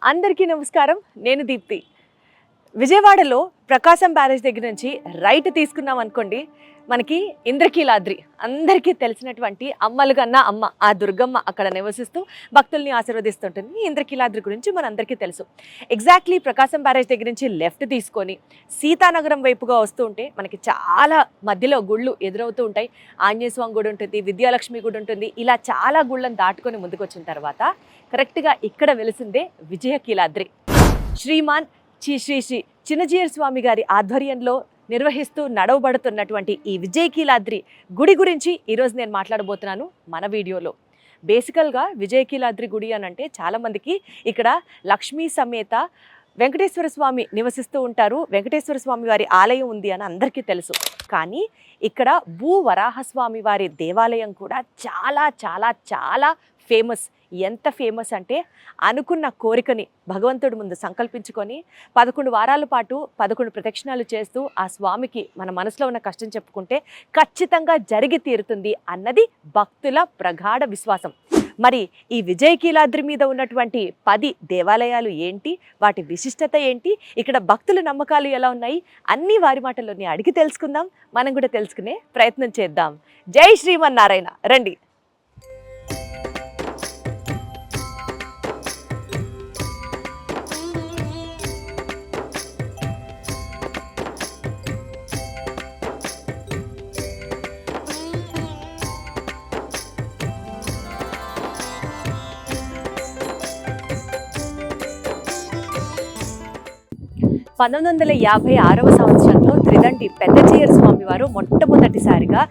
అందరికీ నమస్కారం. నేను దీప్తి. విజయవాడలో ప్రకాశం బ్యారేజ్ దగ్గర నుంచి రైట్ తీసుకున్నాం అనుకోండి, మనకి ఇంద్రకీలాద్రి అందరికీ తెలిసినటువంటి అమ్మలుగన్న అమ్మ ఆ దుర్గమ్మ అక్కడ నివసిస్తూ భక్తుల్ని ఆశీర్వదిస్తుంటుంది. ఇంద్రకీలాద్రి గురించి మనందరికీ తెలుసు. ఎగ్జాక్ట్లీ ప్రకాశం బ్యారేజ్ దగ్గర నుంచి లెఫ్ట్ తీసుకొని సీతానగరం వైపుగా వస్తూ ఉంటే మనకి చాలా మధ్యలో గుళ్ళు ఎదురవుతూ ఉంటాయి. ఆంజనేయ స్వామి గుడి ఉంటుంది, విద్యాలక్ష్మి గుడి ఉంటుంది. ఇలా చాలా గుళ్ళను దాటుకొని ముందుకు వచ్చిన తర్వాత కరెక్ట్గా ఇక్కడ వెలిసిందే విజయకీలాద్రి. శ్రీమాన్ శ్రీ శ్రీ చిన్నజీయర్ స్వామి గారి ఆధ్వర్యంలో నిర్వహిస్తూ నడవబడుతున్నటువంటి ఈ విజయకీలాద్రి గుడి గురించి ఈరోజు నేను మాట్లాడబోతున్నాను మన వీడియోలో. బేసికల్గా విజయకీలాద్రి గుడి అని అంటే చాలామందికి ఇక్కడ లక్ష్మీ సమేత వెంకటేశ్వర స్వామి నివసిస్తూ ఉంటారు, వెంకటేశ్వర స్వామి వారి ఆలయం ఉంది అని అందరికీ తెలుసు. కానీ ఇక్కడ భూవరాహస్వామి వారి దేవాలయం కూడా చాలా చాలా చాలా ఫేమస్. ఎంత ఫేమస్ అంటే అనుకున్న కోరికని భగవంతుడి ముందు సంకల్పించుకొని 11 వారాల పాటు 11 ప్రదక్షిణాలు చేస్తూ ఆ స్వామికి మన మనసులో ఉన్న కష్టం చెప్పుకుంటే ఖచ్చితంగా జరిగి తీరుతుంది అన్నది భక్తుల ప్రగాఢ విశ్వాసం. మరి ఈ విజయకీలాద్రి మీద ఉన్నటువంటి 10 దేవాలయాలు ఏంటి, వాటి విశిష్టత ఏంటి, ఇక్కడ భక్తుల నమ్మకాలు ఎలా ఉన్నాయి, అన్నీ వారి మాటల్లోనే అడిగి తెలుసుకుందాం. మనం కూడా తెలుసుకునే ప్రయత్నం చేద్దాం. జై శ్రీమన్నారాయణ. రండి. – 1956వ సంవత్సరంలో త్రిదండి పెద్దజీయర్ స్వామి వారు మొట్టమొదటిసారిగా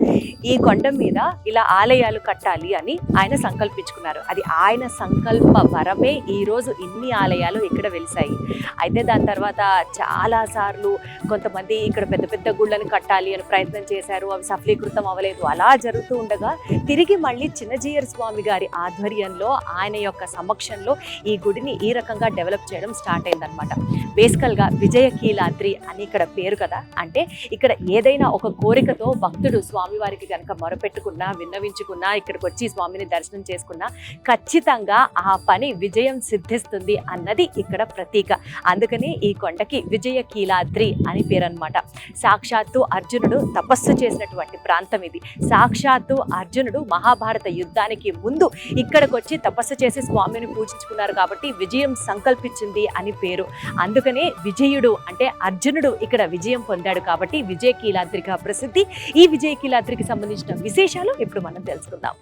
ఈ కొండ మీద ఇలా ఆలయాలు కట్టాలి అని ఆయన సంకల్పించుకున్నారు. అది ఆయన సంకల్ప వరమే ఈరోజు ఇన్ని ఆలయాలు ఇక్కడ వెలిసాయి. అయితే దాని తర్వాత చాలాసార్లు కొంతమంది ఇక్కడ పెద్ద పెద్ద గుళ్ళని కట్టాలి అని ప్రయత్నం చేశారు, అవి సఫలీకృతం అవ్వలేదు. అలా జరుగుతూ ఉండగా తిరిగి మళ్ళీ చిన్నజీయర్ స్వామి గారి ఆధ్వర్యంలో ఆయన యొక్క సమక్షంలో ఈ గుడిని ఈ రకంగా డెవలప్ చేయడం స్టార్ట్ అయిందనమాట. బేసికల్గా విజయకీలాద్రి అని ఇక్కడ పేరు కదా, అంటే ఇక్కడ ఏదైనా ఒక కోరికతో భక్తుడు స్వామివారికి కనుక మొరపెట్టుకున్నా, విన్నవించుకున్నా, ఇక్కడికి వచ్చి స్వామిని దర్శనం చేసుకున్నా ఖచ్చితంగా ఆ పని విజయం సిద్ధిస్తుంది అన్నది ఇక్కడ ప్రతీక. అందుకని ఈ కొండకి విజయకీలాద్రి అని పేరు అనమాట. సాక్షాత్తు అర్జునుడు తపస్సు చేసినటువంటి ప్రాంతం ఇది. సాక్షాత్తు అర్జునుడు మహాభారత యుద్ధానికి ముందు ఇక్కడికి వచ్చి తపస్సు చేసి స్వామిని పూజించుకున్నారు కాబట్టి విజయం సంకల్పించింది అని పేరు. అందుకనే విజయుడు అంటే అర్జునుడు ఇక్కడ విజయం పొందాడు కాబట్టి విజయకీలాద్రిగా ప్రసిద్ధి. ఈ విజయకీలాద్రికి సంబంధించిన విశేషాలు ఇప్పుడు మనం తెలుసుకుందాం.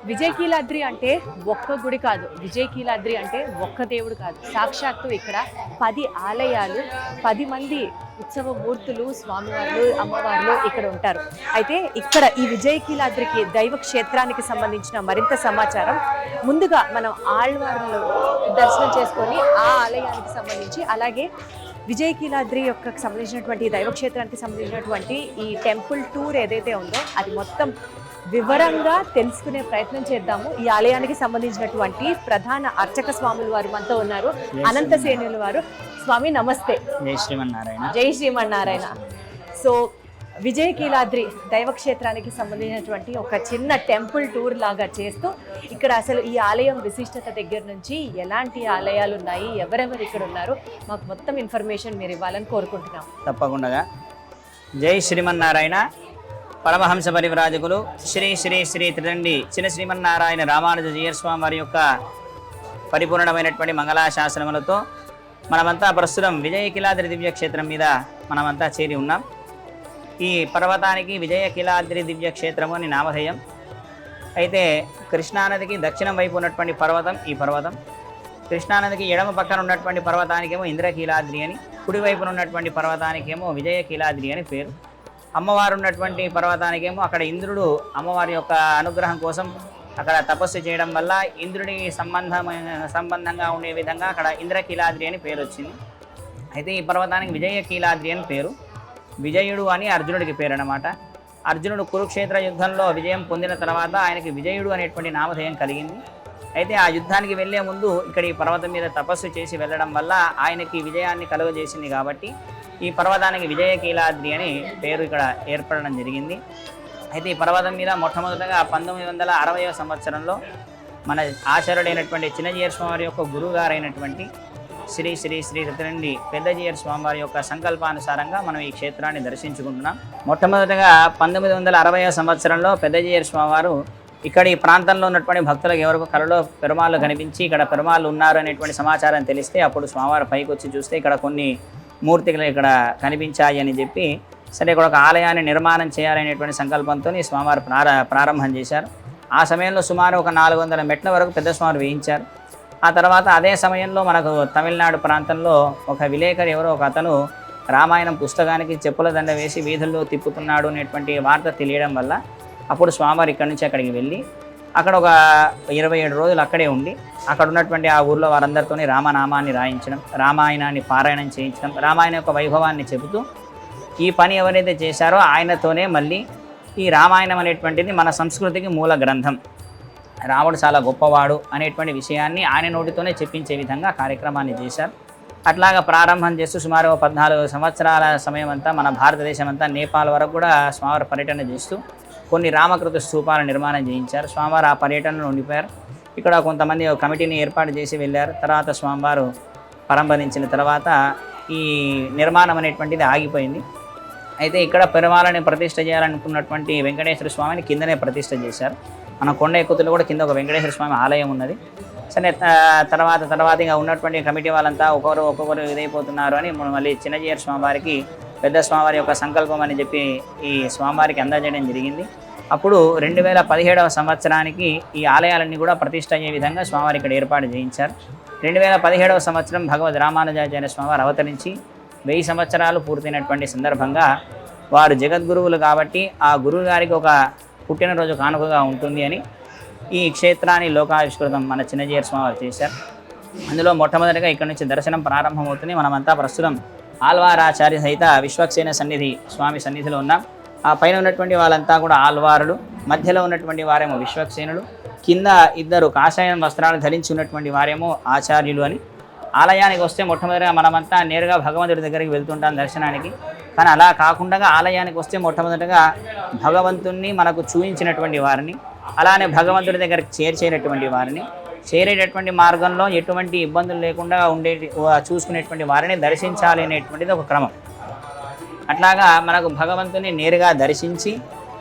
విజయకీలాద్రి అంటే ఒక్క గుడి కాదు, విజయకీలాద్రి అంటే ఒక్క దేవుడు కాదు. సాక్షాత్తు ఇక్కడ 10 ఆలయాలు, 10 మంది ఉత్సవ మూర్తులు, స్వామివార్లు, అమ్మవార్లు ఇక్కడ ఉంటారు. అయితే ఇక్కడ ఈ విజయకీలాద్రికి దైవ క్షేత్రానికి సంబంధించిన మరింత సమాచారం ముందుగా మనం ఆళ్వార్లు దర్శనం చేసుకొని ఆ ఆలయానికి సంబంధించి, అలాగే విజయకీలాద్రి యొక్క సంబంధించినటువంటి దైవక్షేత్రానికి సంబంధించినటువంటి ఈ టెంపుల్ టూర్ ఏదైతే ఉందో అది మొత్తం వివరంగా తెలుసుకునే ప్రయత్నం చేద్దాము. ఈ ఆలయానికి సంబంధించినటువంటి ప్రధాన అర్చక స్వాములు వారు మనతో ఉన్నారు. అనంతసేనులు వారు. స్వామి నమస్తే. జై శ్రీమన్నారాయణ. జై శ్రీమన్నారాయణ. సో విజయకీలాద్రి దైవక్షేత్రానికి సంబంధించినటువంటి ఒక చిన్న టెంపుల్ టూర్ లాగా చేస్తూ ఇక్కడ అసలు ఈ ఆలయం విశిష్టత దగ్గర నుంచి ఎలాంటి ఆలయాలు ఉన్నాయి, ఎవరెవరు ఇక్కడ ఉన్నారు, మాకు మొత్తం ఇన్ఫర్మేషన్ మీరు ఇవ్వాలని కోరుకుంటున్నాం. తప్పకుండా. జై శ్రీమన్నారాయణ. పరమహంస పరివ్రాజకులు శ్రీ శ్రీ శ్రీ త్రిదండి చిన్న శ్రీమన్నారాయణ రామానుజ జీయర్ స్వామి వారి యొక్క పరిపూర్ణమైనటువంటి మంగళాశాసనములతో మనమంతా ప్రస్తుతం విజయకీలాద్రి దివ్యక్షేత్రం మీద మనమంతా చేరి ఉన్నాం. ఈ పర్వతానికి విజయకీలాద్రి దివ్యక్షేత్రము అని నామధేయం. అయితే కృష్ణానదికి దక్షిణం వైపు ఉన్నటువంటి పర్వతం ఈ పర్వతం. కృష్ణానదికి ఎడమ పక్కన ఉన్నటువంటి పర్వతానికేమో ఇంద్రకీలాద్రి అని, కుడివైపున ఉన్నటువంటి పర్వతానికేమో విజయకీలాద్రి అని పేరు. అమ్మవారు ఉన్నటువంటి పర్వతానికేమో అక్కడ ఇంద్రుడు అమ్మవారి యొక్క అనుగ్రహం కోసం అక్కడ తపస్సు చేయడం వల్ల ఇంద్రుడికి సంబంధంగా ఉండే విధంగా అక్కడ ఇంద్రకీలాద్రి అని పేరు వచ్చింది. అయితే ఈ పర్వతానికి విజయకీలాద్రి అని పేరు. విజయుడు అని అర్జునుడికి పేరు అన్నమాట. అర్జునుడు కురుక్షేత్ర యుద్ధంలో విజయం పొందిన తర్వాత ఆయనకి విజయుడు అనేటువంటి నామధేయం కలిగింది. అయితే ఆ యుద్ధానికి వెళ్లే ముందు ఇక్కడ ఈ పర్వతం మీద తపస్సు చేసి వెళ్ళడం వల్ల ఆయనకి విజయాన్ని కలుగజేసింది కాబట్టి ఈ పర్వతానికి విజయకీలాద్రి అని పేరు ఇక్కడ ఏర్పడడం జరిగింది. అయితే ఈ పర్వతం మీద మొట్టమొదటగా 1960వ సంవత్సరంలో మన ఆచార్యుడైనటువంటి చిన్నజీయర్ స్వామి యొక్క గురువు గారైనటువంటి శ్రీ శ్రీ శ్రీ రితిరెడ్డి పెద్దజీయర్ స్వామివారి యొక్క సంకల్పానుసారంగా మనం ఈ క్షేత్రాన్ని దర్శించుకుంటున్నాం. మొట్టమొదటగా 1960వ సంవత్సరంలో పెద్దజీయర్ స్వామివారు ఇక్కడ ఈ ప్రాంతంలో ఉన్నటువంటి భక్తులకు ఎవరికి కలలో పెరుమాళ్ళు కనిపించి ఇక్కడ పెరుమాళ్ళు ఉన్నారు అనేటువంటి సమాచారం తెలిస్తే అప్పుడు స్వామివారు పైకి వచ్చి చూస్తే ఇక్కడ కొన్ని మూర్తిಗಳು ఇక్కడ కనిపించాయి అని చెప్పి సరే ఇక్కడ ఒక ఆలయాన్ని నిర్మాణం చేయాలనేటువంటి సంకల్పంతో స్వామివారు ప్రారంభం చేశారు. ఆ సమయంలో సుమారు ఒక 400 మెట్ల వరకు పెద్ద స్వామివారు వేయించారు. ఆ తర్వాత అదే సమయంలో మనకు తమిళనాడు ప్రాంతంలో ఒక విలేకరి ఎవరో ఒక అతను రామాయణం పుస్తకానికి చెప్పుల దండ వేసి వీధుల్లో తిప్పుతున్నాడు అనేటువంటి వార్త తెలియడం వల్ల అప్పుడు స్వామివారు ఇక్కడి నుంచి అక్కడికి వెళ్ళి అక్కడ ఒక 27 రోజులు అక్కడే ఉండి అక్కడ ఉన్నటువంటి ఆ ఊర్లో వారందరితోని రామనామాన్ని రాయించడం, రామాయణాన్ని పారాయణం చేయించడం, రామాయణ యొక్క వైభవాన్ని చెబుతూ ఈ పని ఎవరైతే చేశారో ఆయనతోనే మళ్ళీ ఈ రామాయణం అనేటువంటిది మన సంస్కృతికి మూల గ్రంథం, రాముడు చాలా గొప్పవాడు అనేటువంటి విషయాన్ని ఆయన నోటితోనే చెప్పించే విధంగా కార్యక్రమాన్ని చేశారు. అట్లాగా ప్రారంభం చేస్తూ సుమారు 14 సంవత్సరాల సమయం అంతా మన భారతదేశం అంతా నేపాల్ వరకు కూడా స్వామివారి పర్యటన చేస్తూ కొన్ని రామకృత స్తూపాల నిర్మాణం చేయించారు. స్వామివారు ఆ పర్యటనలో ఉండిపోయారు. ఇక్కడ కొంతమంది కమిటీని ఏర్పాటు చేసి వెళ్ళారు. తర్వాత స్వామివారు పరంపదించిన తర్వాత ఈ నిర్మాణం అనేటువంటిది ఆగిపోయింది. అయితే ఇక్కడ పెరుమాళని ప్రతిష్ఠ చేయాలనుకున్నటువంటి వెంకటేశ్వర స్వామిని కిందనే ప్రతిష్ఠ చేశారు. మన కొండ ఎక్కుతులో కూడా కింద ఒక వెంకటేశ్వర స్వామి ఆలయం ఉన్నది. సరే తర్వాత ఇంకా ఉన్నటువంటి కమిటీ వాళ్ళంతా ఒక్కొక్కరు ఇదైపోతున్నారు అని మళ్ళీ చిన్నజీయర్ స్వామివారికి పెద్ద స్వామివారి యొక్క సంకల్పం అని చెప్పి ఈ స్వామివారికి అందజేయడం జరిగింది. అప్పుడు 2017వ సంవత్సరానికి ఈ ఆలయాలన్నీ కూడా ప్రతిష్ఠ అయ్యే విధంగా స్వామివారి ఇక్కడ ఏర్పాటు చేయించారు. 2017వ సంవత్సరం భగవద్ రామానుజాచార్య స్వామివారు అవతరించి 1000 సంవత్సరాలు పూర్తయినటువంటి సందర్భంగా వారు జగద్గురువులు కాబట్టి ఆ గురువు గారికి ఒక పుట్టినరోజు కానుకగా ఉంటుంది అని ఈ క్షేత్రాన్ని లోకావిష్కృతం మన చిన్నజీయర్ స్వామివారు చేశారు. అందులో మొట్టమొదటిగా ఇక్కడ నుంచి దర్శనం ప్రారంభమవుతుంది. మనమంతా ప్రస్తుతం ఆల్వారాచార్య సహిత విశ్వక్సేన సన్నిధి స్వామి సన్నిధిలో ఉన్నాం. ఆ పైన ఉన్నటువంటి వాళ్ళంతా కూడా ఆల్వారులు, మధ్యలో ఉన్నటువంటి వారేమో విశ్వక్సేనుడు, కింద 2 కాషాయం వస్త్రాలు ధరించి ఉన్నటువంటి వారేమో ఆచార్యులు అని. ఆలయానికి వస్తే మొట్టమొదటిగా మనమంతా నేరుగా భగవంతుడి దగ్గరికి వెళ్తుంటాం దర్శనానికి. కానీ అలా కాకుండా ఆలయానికి వస్తే మొట్టమొదటిగా భగవంతుణ్ణి మనకు చూపించినటువంటి వారిని, అలానే భగవంతుడి దగ్గరికి చేర్చేటటువంటి వారిని, చేరేటటువంటి మార్గంలో ఎటువంటి ఇబ్బందులు లేకుండా చూసుకునేటువంటి వారిని దర్శించాలి అనేటువంటిది ఒక క్రమం. అట్లాగా మనకు భగవంతుని నేరుగా దర్శించి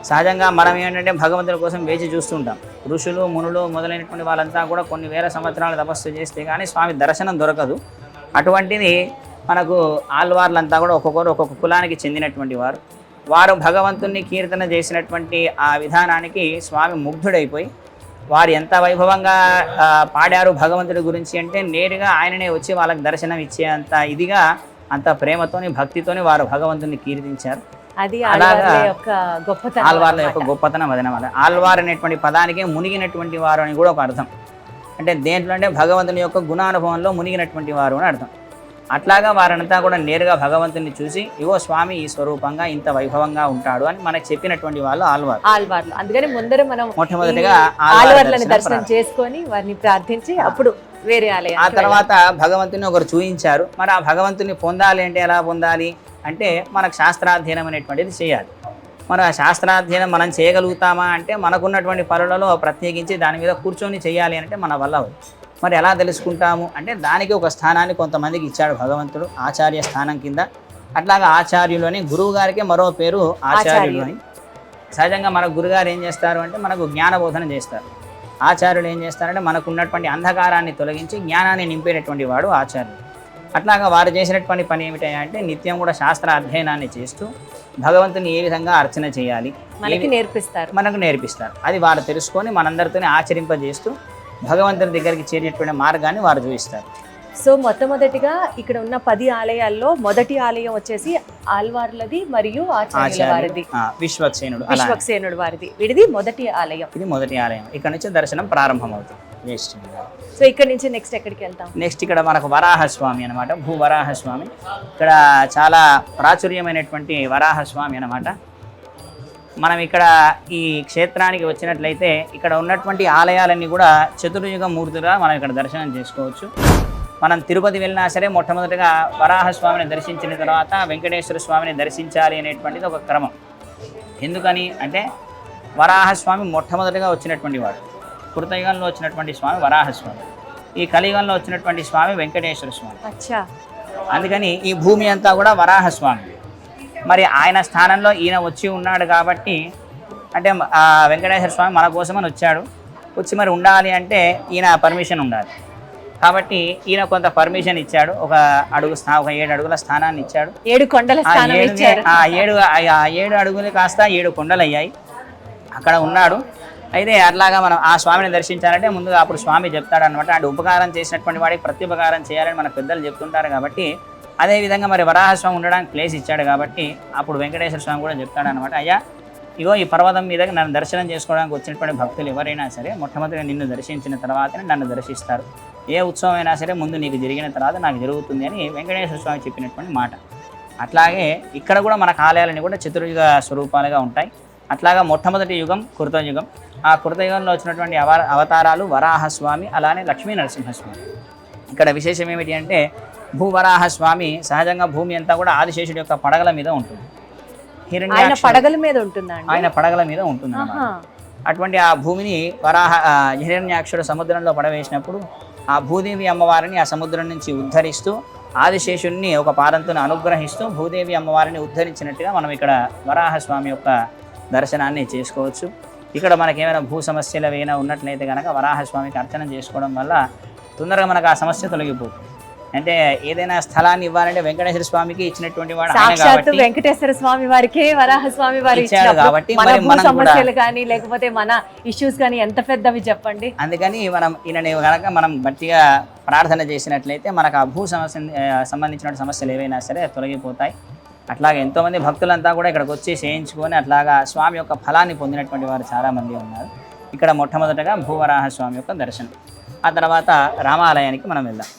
సహజంగా మనం ఏంటంటే భగవంతుడి కోసం వేచి చూస్తుంటాం. ఋషులు మునులు మొదలైనటువంటి వాళ్ళంతా కూడా కొన్ని వేల సంవత్సరాలు తపస్సు చేస్తే కానీ స్వామి దర్శనం దొరకదు. అటువంటిది మనకు ఆల్వార్లంతా కూడా ఒక్కొక్క కులానికి చెందినటువంటి వారు భగవంతుని కీర్తన చేసినటువంటి ఆ విధానానికి స్వామి ముగ్ధుడైపోయి వారు ఎంత వైభవంగా పాడారు భగవంతుడి గురించి అంటే నేరుగా ఆయననే వచ్చి వాళ్ళకి దర్శనం ఇచ్చేంత ఇదిగా అంత ప్రేమతోని భక్తితోని వారు భగవంతుని కీర్తించారు. అది అలాగా ఆల్వార్ల యొక్క గొప్పతనం అదనమాట. ఆల్వార్ అనేటువంటి పదానికి మునిగినటువంటి వారు అని కూడా ఒక అర్థం. అంటే దేంట్లో అంటే భగవంతుని యొక్క గుణానుభవంలో మునిగినటువంటి వారు అని అర్థం. అట్లాగా వారంతా కూడా నేరుగా భగవంతుని చూసి ఇవో స్వామి ఈ స్వరూపంగా ఇంత వైభవంగా ఉంటాడు అని మనకు చెప్పినటువంటి వాళ్ళు ఆల్వార్లు. అందుకని ముందర మనం మొట్టమొదటిగా ఆల్వార్లను దర్శనం చేసుకొని వారిని ప్రార్థించి అప్పుడు వేరే ఆలయం. ఆ తర్వాత భగవంతుని ఒకరు చూయించారు. మరి ఆ భగవంతుని పొందాలి అంటే ఎలా పొందాలి అంటే మనకు శాస్త్రాధ్యయనం అనేటువంటిది చేయాలి. మరి ఆ శాస్త్రాధ్యయనం మనం చేయగలుగుతామా అంటే మనకున్నటువంటి పనులలో ప్రత్యేకించి దాని మీద కూర్చొని చేయాలి అంటే మన వల్ల మరి ఎలా తెలుసుకుంటాము అంటే దానికి ఒక స్థానాన్ని కొంతమందికి ఇచ్చాడు భగవంతుడు, ఆచార్య స్థానం కింద. అట్లాగా ఆచార్యులు అని గురువు గారికి మరో పేరు ఆచార్యులు అని. సహజంగా మన గురుగారు ఏం చేస్తారు అంటే మనకు జ్ఞానబోధన చేస్తారు. ఆచార్యులు ఏం చేస్తారంటే మనకు ఉన్నటువంటి అంధకారాన్ని తొలగించి జ్ఞానాన్ని నింపేటటువంటి వాడు ఆచార్యులు. అట్లాగా వారు చేసినటువంటి పని ఏమిటంటే నిత్యం కూడా శాస్త్ర అధ్యయనాన్ని చేస్తూ భగవంతుని ఏ విధంగా అర్చన చేయాలి మనకు నేర్పిస్తారు. అది వారు తెలుసుకొని మనందరితోనే ఆచరింపజేస్తూ భగవంతుని దగ్గరికి చేరేటువంటి మార్గాన్ని వారు చూపిస్తారు. సో మొట్టమొదటిగా ఇక్కడ ఉన్న 10 ఆలయాల్లో మొదటి ఆలయం వచ్చేసి ఆల్వార్లది మరియు ఆచార్యుల వారిది, విశ్వక్సేనుడు వారిది. వీడిది మొదటి ఆలయం. ఇది మొదటి ఆలయం. ఇక్కడ నుంచి దర్శనం ప్రారంభమవుతుంది. సో ఇక్కడ నుంచి నెక్స్ట్ ఎక్కడికి వెళ్తాం? నెక్స్ట్ ఇక్కడ మనకు వరాహస్వామి అనమాట, భూవరాహస్వామి. ఇక్కడ చాలా ప్రాచుర్యమైనటువంటి వరాహస్వామి అనమాట. మనం ఇక్కడ ఈ క్షేత్రానికి వచ్చినట్లయితే ఇక్కడ ఉన్నటువంటి ఆలయాలన్నీ కూడా చతుర్యుగ మూర్తులుగా మనం ఇక్కడ దర్శనం చేసుకోవచ్చు. మనం తిరుపతి వెళ్ళినా సరే మొట్టమొదటిగా వరాహస్వామిని దర్శించిన తర్వాత వెంకటేశ్వర స్వామిని దర్శించాలి అనేటువంటిది ఒక క్రమం. ఎందుకని అంటే వరాహస్వామి మొట్టమొదటిగా వచ్చినటువంటి వాడు. కృతయుగంలో వచ్చినటువంటి స్వామి వరాహస్వామి, ఈ కలియుగంలో వచ్చినటువంటి స్వామి వెంకటేశ్వర స్వామి. అచ్చా. అందుకని ఈ భూమి అంతా కూడా వరాహస్వామి. మరి ఆయన స్థానంలో ఈయన వచ్చి ఉన్నాడు కాబట్టి అంటే వెంకటేశ్వర స్వామి మన కోసమని వచ్చాడు. వచ్చి మరి ఉండాలి అంటే ఈయన పర్మిషన్ ఉండాలి. కాబట్టి ఈయన కొంత పర్మిషన్ ఇచ్చాడు. ఒక 7 అడుగుల స్థానాన్ని ఇచ్చాడు. 7 కొండల స్థానం ఇచ్చారు. 7 అడుగులు కాస్త 7 కొండలు అయ్యాయి. అక్కడ ఉన్నాడు. అయితే అట్లాగా మనం ఆ స్వామిని దర్శించాలంటే ముందుగా అప్పుడు స్వామి చెప్తాడు అనమాట. అంటే ఉపకారం చేసినటువంటి వాడికి ప్రత్యుపకారం చేయాలని మన పెద్దలు చెప్తుంటారు. కాబట్టి అదేవిధంగా మరి వరాహస్వామి ఉండడానికి ప్లేస్ ఇచ్చాడు కాబట్టి అప్పుడు వెంకటేశ్వర స్వామి కూడా చెప్తాడు అనమాట. అయ్యా ఇగో ఈ పర్వతం మీద నన్ను దర్శనం చేసుకోవడానికి వచ్చినటువంటి భక్తులు ఎవరైనా సరే మొట్టమొదటిగా నిన్ను దర్శించిన తర్వాతనే నన్ను దర్శిస్తారు. ఏ ఉత్సవం అయినా సరే ముందు నీకు జరిగిన తర్వాత నాకు జరుగుతుంది అని వెంకటేశ్వర స్వామి చెప్పినటువంటి మాట. అట్లాగే ఇక్కడ కూడా మన ఆలయాలన్నీ కూడా చతుర్యుగ స్వరూపాలుగా ఉంటాయి. అట్లాగా మొట్టమొదటి యుగం కృతయుగం. ఆ కృతయుగంలో వచ్చినటువంటి అవతారాలు వరాహస్వామి, అలానే లక్ష్మీ నరసింహస్వామి. ఇక్కడ విశేషం ఏమిటి అంటే భూవరాహస్వామి సహజంగా భూమి అంతా కూడా ఆదిశేషుడి యొక్క పడగల మీద ఉంటుంది. ఆయన పడగల మీద ఉంటుందండి. ఆయన పడగల మీద ఉంటుంది. అటువంటి ఆ భూమిని హిరణ్యాక్షుడు సముద్రంలో పడవేసినప్పుడు ఆ భూదేవి అమ్మవారిని ఆ సముద్రం నుంచి ఉద్ధరిస్తూ ఆదిశేషుడిని ఒక పాదంతో అనుగ్రహిస్తూ భూదేవి అమ్మవారిని ఉద్ధరించినట్టుగా మనం ఇక్కడ వరాహస్వామి యొక్క దర్శనాన్ని చేసుకోవచ్చు. ఇక్కడ మనకేమైనా భూ సమస్యలు ఏమైనా ఉన్నట్లయితే కనుక వరాహస్వామికి అర్చన చేసుకోవడం వల్ల తొందరగా మనకు ఆ సమస్య తొలగిపోతుంది. అంటే ఏదైనా స్థలాన్ని ఇవ్వాలంటే వెంకటేశ్వర స్వామికి ఇచ్చినటువంటి వాడు సాక్షాత్తు వెంకటేశ్వర స్వామి వారికి వరాహస్వామి వారి ఇచ్చాడు కాబట్టి మన సమస్యలు కానీ లేకపోతే మన ఇష్యూస్ కానీ ఎంత పెద్దవి చెప్పండి. అందుకని మనం ఈయనని కనుక మనం గట్టిగా ప్రార్థన చేసినట్లయితే మనకు ఆ భూ సమస్య సంబంధించిన సమస్యలు ఏవైనా సరే తొలగిపోతాయి. అట్లాగే ఎంతోమంది భక్తులంతా కూడా ఇక్కడికి వచ్చి చేయించుకొని అట్లాగా స్వామి యొక్క ఫలాన్ని పొందినటువంటి వారు చాలామంది ఉన్నారు. ఇక్కడ మొట్టమొదటగా భూవరాహస్వామి యొక్క దర్శనం. ఆ తర్వాత రామాలయానికి మనం వెళ్దాం.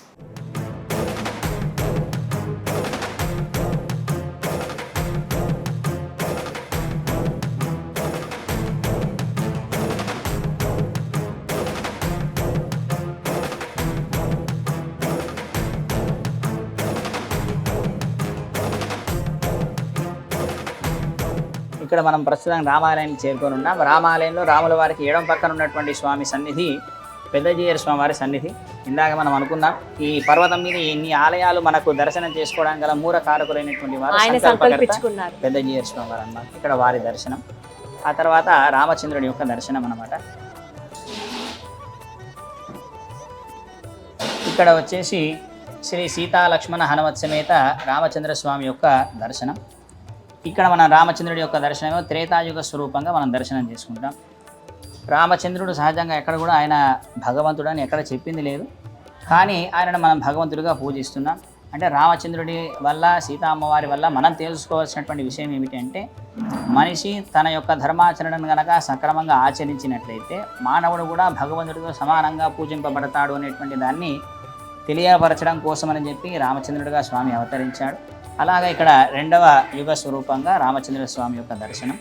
ఇక్కడ మనం ప్రస్తుతం రామాలయానికి చేరుకొని ఉన్నాం. రామాలయంలో రాముల వారికి ఎడమ పక్కన ఉన్నటువంటి స్వామి సన్నిధి పెద్దజీయర్ స్వామి వారి సన్నిధి. ఇందాక మనం అనుకున్నాం ఈ పర్వతం మీద ఇన్ని ఆలయాలు మనకు దర్శనం చేసుకోవడానికి గల మూల కారకులైనటువంటి వారు పెద్దజీయర్ స్వామి వారు అన్నమాట. ఇక్కడ వారి దర్శనం. ఆ తర్వాత రామచంద్రుడి యొక్క దర్శనం అన్నమాట. ఇక్కడ వచ్చేసి శ్రీ సీతా లక్ష్మణ హనుమత్ సమేత రామచంద్ర స్వామి యొక్క దర్శనం. ఇక్కడ మన రామచంద్రుడి యొక్క దర్శనం త్రేతాయుగ స్వరూపంగా మనం దర్శనం చేసుకుంటాం. రామచంద్రుడు సహజంగా ఎక్కడ కూడా ఆయన భగవంతుడు అని ఎక్కడ చెప్పింది లేదు. కానీ ఆయనను మనం భగవంతుడిగా పూజిస్తున్నాం. అంటే రామచంద్రుడి వల్ల సీతా అమ్మవారి వల్ల మనం తెలుసుకోవాల్సినటువంటి విషయం ఏమిటి అంటే మనిషి తన యొక్క ధర్మాచరణను కనుక సక్రమంగా ఆచరించినట్లయితే మానవుడు కూడా భగవంతుడితో సమానంగా పూజింపబడతాడు అనేటువంటి దాన్ని తెలియపరచడం కోసమని చెప్పి రామచంద్రుడిగా స్వామి అవతరించాడు. అలాగే ఇక్కడ 2వ యుగ స్వరూపంగా రామచంద్ర స్వామి యొక్క దర్శనం.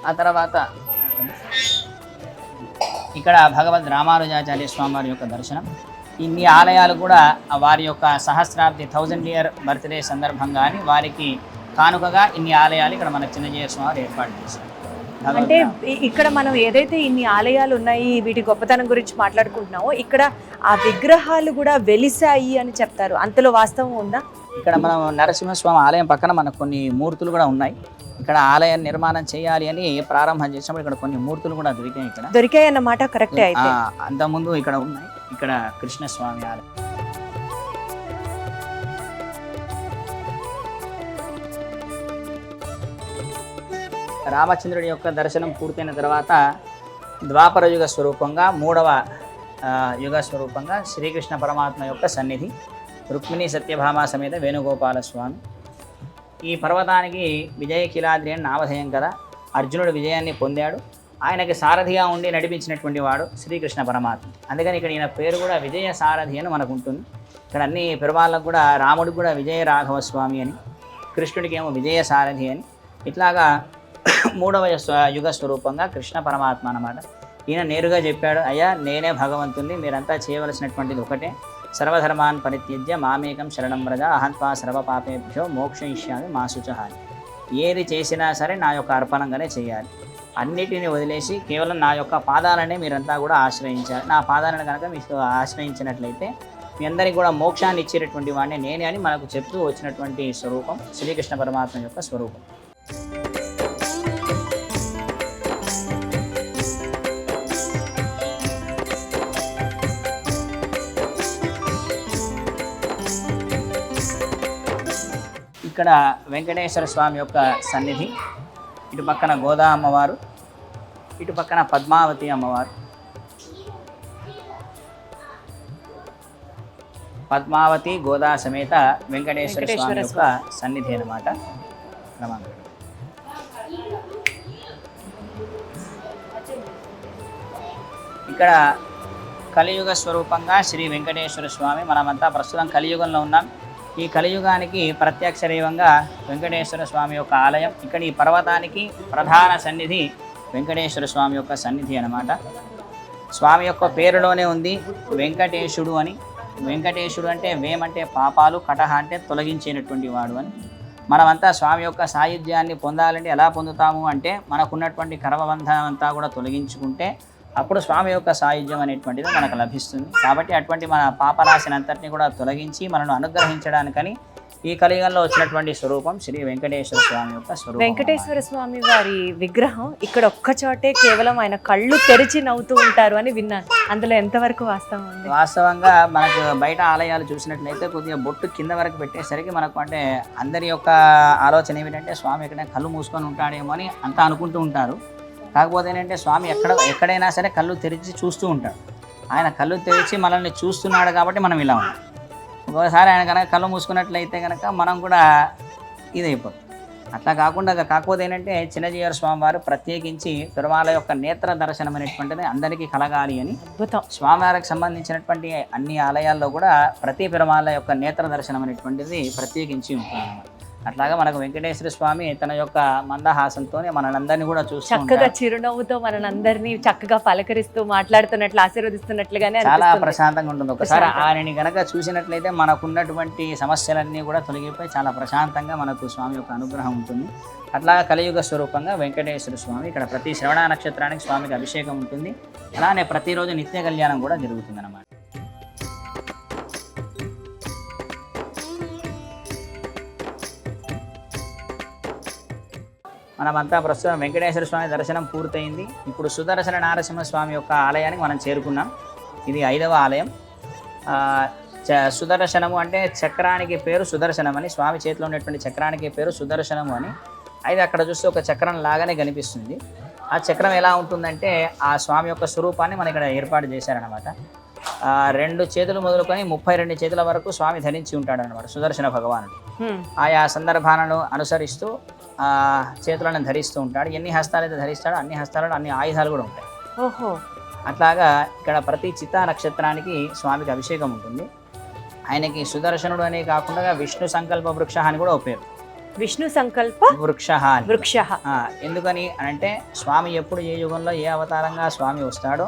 ఆ తర్వాత ఇక్కడ భగవద్ రామానుజాచార్య స్వామి వారి యొక్క దర్శనం. ఇన్ని ఆలయాలు కూడా వారి యొక్క సహస్రాబ్ది 1000 ఇయర్ బర్త్డే సందర్భంగా అని వారికి కానుకగా ఇన్ని ఆలయాలు ఇక్కడ మన చిన్నజీయర్ స్వామి వారు ఏర్పాటు చేశారు. అంటే ఇక్కడ మనం ఏదైతే ఇన్ని ఆలయాలు ఉన్నాయి వీటి గొప్పతనం గురించి మాట్లాడుకుంటున్నామో ఇక్కడ ఆ విగ్రహాలు కూడా వెలిసాయి అని చెప్తారు. అంతలో వాస్తవం ఉందా? ఇక్కడ మనం నరసింహస్వామి ఆలయం పక్కన మనకు కొన్ని మూర్తులు కూడా ఉన్నాయి. ఇక్కడ ఆలయం నిర్మాణం చేయాలి అని ప్రారంభం చేసినప్పుడు ఇక్కడ కొన్ని మూర్తులు కూడా దొరికాయి అన్నమాట. కరెక్టే. అయితే అంతకుముందు ఇక్కడ ఉన్నాయి. ఇక్కడ కృష్ణస్వామి ఆలయం. రామచంద్రుడి యొక్క దర్శనం పూర్తయిన తర్వాత ద్వాపర యుగ స్వరూపంగా 3వ యుగ స్వరూపంగా శ్రీకృష్ణ పరమాత్మ యొక్క సన్నిధి రుక్మిణి సత్యభామ సమేత వేణుగోపాల స్వామి. ఈ పర్వతానికి విజయకిలాద్రి అని నామధేయం కదా. అర్జునుడు విజయాన్ని పొందాడు. ఆయనకి సారథిగా ఉండి నడిపించినటువంటి వాడు శ్రీకృష్ణ పరమాత్మ. అందుకని ఇక్కడ ఈయన పేరు కూడా విజయ సారథి అని మనకు ఉంటుంది. ఇక్కడ అన్ని పెరుమాళ్ళకు కూడా రాముడికి కూడా విజయ రాఘవ స్వామి అని, కృష్ణుడికి ఏమో విజయసారథి అని. ఇట్లాగా మూడవ యుగ స్వరూపంగా కృష్ణ పరమాత్మ అన్నమాట. ఈయన నేరుగా చెప్పాడు, అయ్యా నేనే భగవంతుణ్ణి, మీరంతా చేయవలసినటువంటిది ఒకటే, సర్వధర్మాన్ పరిత్యజ్య మామేకం శరణం వ్రజ అహంత్వా సర్వపాపేభ్యో మోక్షయిష్యామి మా శుచః. ఏది చేసినా సరే నా యొక్క అర్పణంగానే చేయాలి, అన్నిటిని వదిలేసి కేవలం నా యొక్క పాదాలనే మీరంతా కూడా ఆశ్రయించాలి. నా పాదాలను కనుక మీకు ఆశ్రయించినట్లయితే మీ అందరికీ కూడా మోక్షాన్ని ఇచ్చేటటువంటి వాడిని నేనే అని మనకు చెప్తూ వచ్చినటువంటి స్వరూపం శ్రీకృష్ణ పరమాత్మ యొక్క స్వరూపం. ఇక్కడ వెంకటేశ్వర స్వామి యొక్క సన్నిధి, ఇటు పక్కన గోదా అమ్మవారు, ఇటు పక్కన పద్మావతి అమ్మవారు. పద్మావతి గోదా సమేత వెంకటేశ్వర స్వామి యొక్క సన్నిధి అన్నమాట. ఇక్కడ కలియుగ స్వరూపంగా శ్రీ వెంకటేశ్వర స్వామి. మనమంతా ప్రస్తుతం కలియుగంలో ఉన్నాం. ఈ కలియుగానికి ప్రత్యక్ష దైవంగా వెంకటేశ్వర స్వామి యొక్క ఆలయం. ఇక్కడ ఈ పర్వతానికి ప్రధాన సన్నిధి వెంకటేశ్వర స్వామి యొక్క సన్నిధి అన్నమాట. స్వామి యొక్క పేరులోనే ఉంది వెంకటేశుడు అని. వెంకటేశుడు అంటే వేమంటే పాపాలు, కటహ అంటే తొలగించేటటువంటి వాడు అని. మనమంతా స్వామి యొక్క సాయుధ్యాన్ని పొందాలంటే ఎలా పొందుతాము అంటే మనకున్నటువంటి కర్మబంధనం అంతా కూడా తొలగించుకుంటే అప్పుడు స్వామి యొక్క సాయుధ్యం అనేటువంటిది మనకు లభిస్తుంది. కాబట్టి అటువంటి మన పాపరాశిని అంతటిని కూడా తొలగించి మనను అనుగ్రహించడానికని ఈ కలియుగంలో వచ్చినటువంటి స్వరూపం శ్రీ వెంకటేశ్వర స్వామి యొక్క స్వరూపం. వెంకటేశ్వర స్వామి వారి విగ్రహం ఇక్కడ ఒక్క చోటే కేవలం ఆయన కళ్ళు తెరిచి నవ్వుతూ ఉంటారు అని విన్నాను. అందులో ఎంతవరకు వాస్తవం ఉంది? వాస్తవంగా మనకు బయట ఆలయాలు చూసినట్లయితే కొద్దిగా బొట్టు కింద వరకు పెట్టేసరికి మనకు అంటే అందరి యొక్క ఆలోచన ఏమిటంటే స్వామి ఎక్కడైనా కళ్ళు మూసుకొని ఉంటాడేమో అని అంతా అనుకుంటూ ఉంటారు. కాకపోతే ఏంటంటే స్వామి ఎక్కడైనా సరే కళ్ళు తెరిచి చూస్తూ ఉంటాడు. ఆయన కళ్ళు తెరిచి మనల్ని చూస్తున్నాడు కాబట్టి మనం ఇలా ఉన్నాం. ఒకసారి ఆయన కనుక కళ్ళు మూసుకున్నట్లయితే కనుక మనం కూడా ఇదైపోతాం. అట్లా కాకపోతే ఏంటంటే చిన్నజీయర్ స్వామి వారు ప్రత్యేకించి తిరుమల యొక్క నేత్ర దర్శనం అనేటువంటిది అందరికీ కలగాలి అని స్వామివారికి సంబంధించినటువంటి అన్ని ఆలయాల్లో కూడా ప్రతి తిరుమల యొక్క నేత్ర దర్శనం అనేటువంటిది ప్రత్యేకించి ఉంటుంది. అట్లాగా మనకు వెంకటేశ్వర స్వామి తన యొక్క మందహాసంతో మనందరినీ కూడా చూస్తూ చక్కగా చిరునవ్వుతో మనందరినీ చక్కగా పలకరిస్తూ మాట్లాడుతున్నట్లు ఆశీర్వదిస్తున్నట్లుగానే చాలా ప్రశాంతంగా ఉంటుంది. ఒకసారి ఆయనని గనక చూసినట్లయితే మనకున్నటువంటి సమస్యలన్నీ కూడా తొలగిపోయి చాలా ప్రశాంతంగా మనకు స్వామి యొక్క అనుగ్రహం ఉంటుంది. అట్లాగా కలియుగ స్వరూపంగా వెంకటేశ్వర స్వామి. ఇక్కడ ప్రతి శ్రవణ నక్షత్రానికి స్వామికి అభిషేకం ఉంటుంది. అలానే ప్రతిరోజు నిత్య కళ్యాణం కూడా జరుగుతుంది అన్నమాట. మనమంతా ప్రస్తుతం వెంకటేశ్వర స్వామి దర్శనం పూర్తయింది. ఇప్పుడు సుదర్శన నారసింహస్వామి యొక్క ఆలయానికి మనం చేరుకున్నాం. ఇది 5వ ఆలయం. సుదర్శనము అంటే చక్రానికి పేరు సుదర్శనం అని, స్వామి చేతిలో ఉన్నటువంటి చక్రానికి పేరు సుదర్శనము అని. అయితే అక్కడ చూస్తే ఒక చక్రం లాగానే కనిపిస్తుంది. ఆ చక్రం ఎలా ఉంటుందంటే ఆ స్వామి యొక్క స్వరూపాన్ని మన ఇక్కడ ఏర్పాటు చేశారనమాట. 2 చేతులు మొదలుకొని 32 చేతుల వరకు స్వామి ధరించి ఉంటాడు అనమాట సుదర్శన భగవానుడు. ఆయా సందర్భాలను అనుసరిస్తూ చేతులను ధరిస్తూ ఉంటాడు. ఎన్ని హస్తాలు అయితే ధరిస్తాడో అన్ని హస్తాలలో అన్ని ఆయుధాలు కూడా ఉంటాయి. ఓహో, అట్లాగా ఇక్కడ ప్రతి చిత్తా నక్షత్రానికి స్వామికి అభిషేకం ఉంటుంది. ఆయనకి సుదర్శనుడు అనే కాకుండా విష్ణు సంకల్ప వృక్ష అని కూడా ఒక పేరు. విష్ణు సంకల్ప వృక్ష. ఎందుకని అంటే స్వామి ఎప్పుడు ఏ యుగంలో ఏ అవతారంగా స్వామి వస్తాడో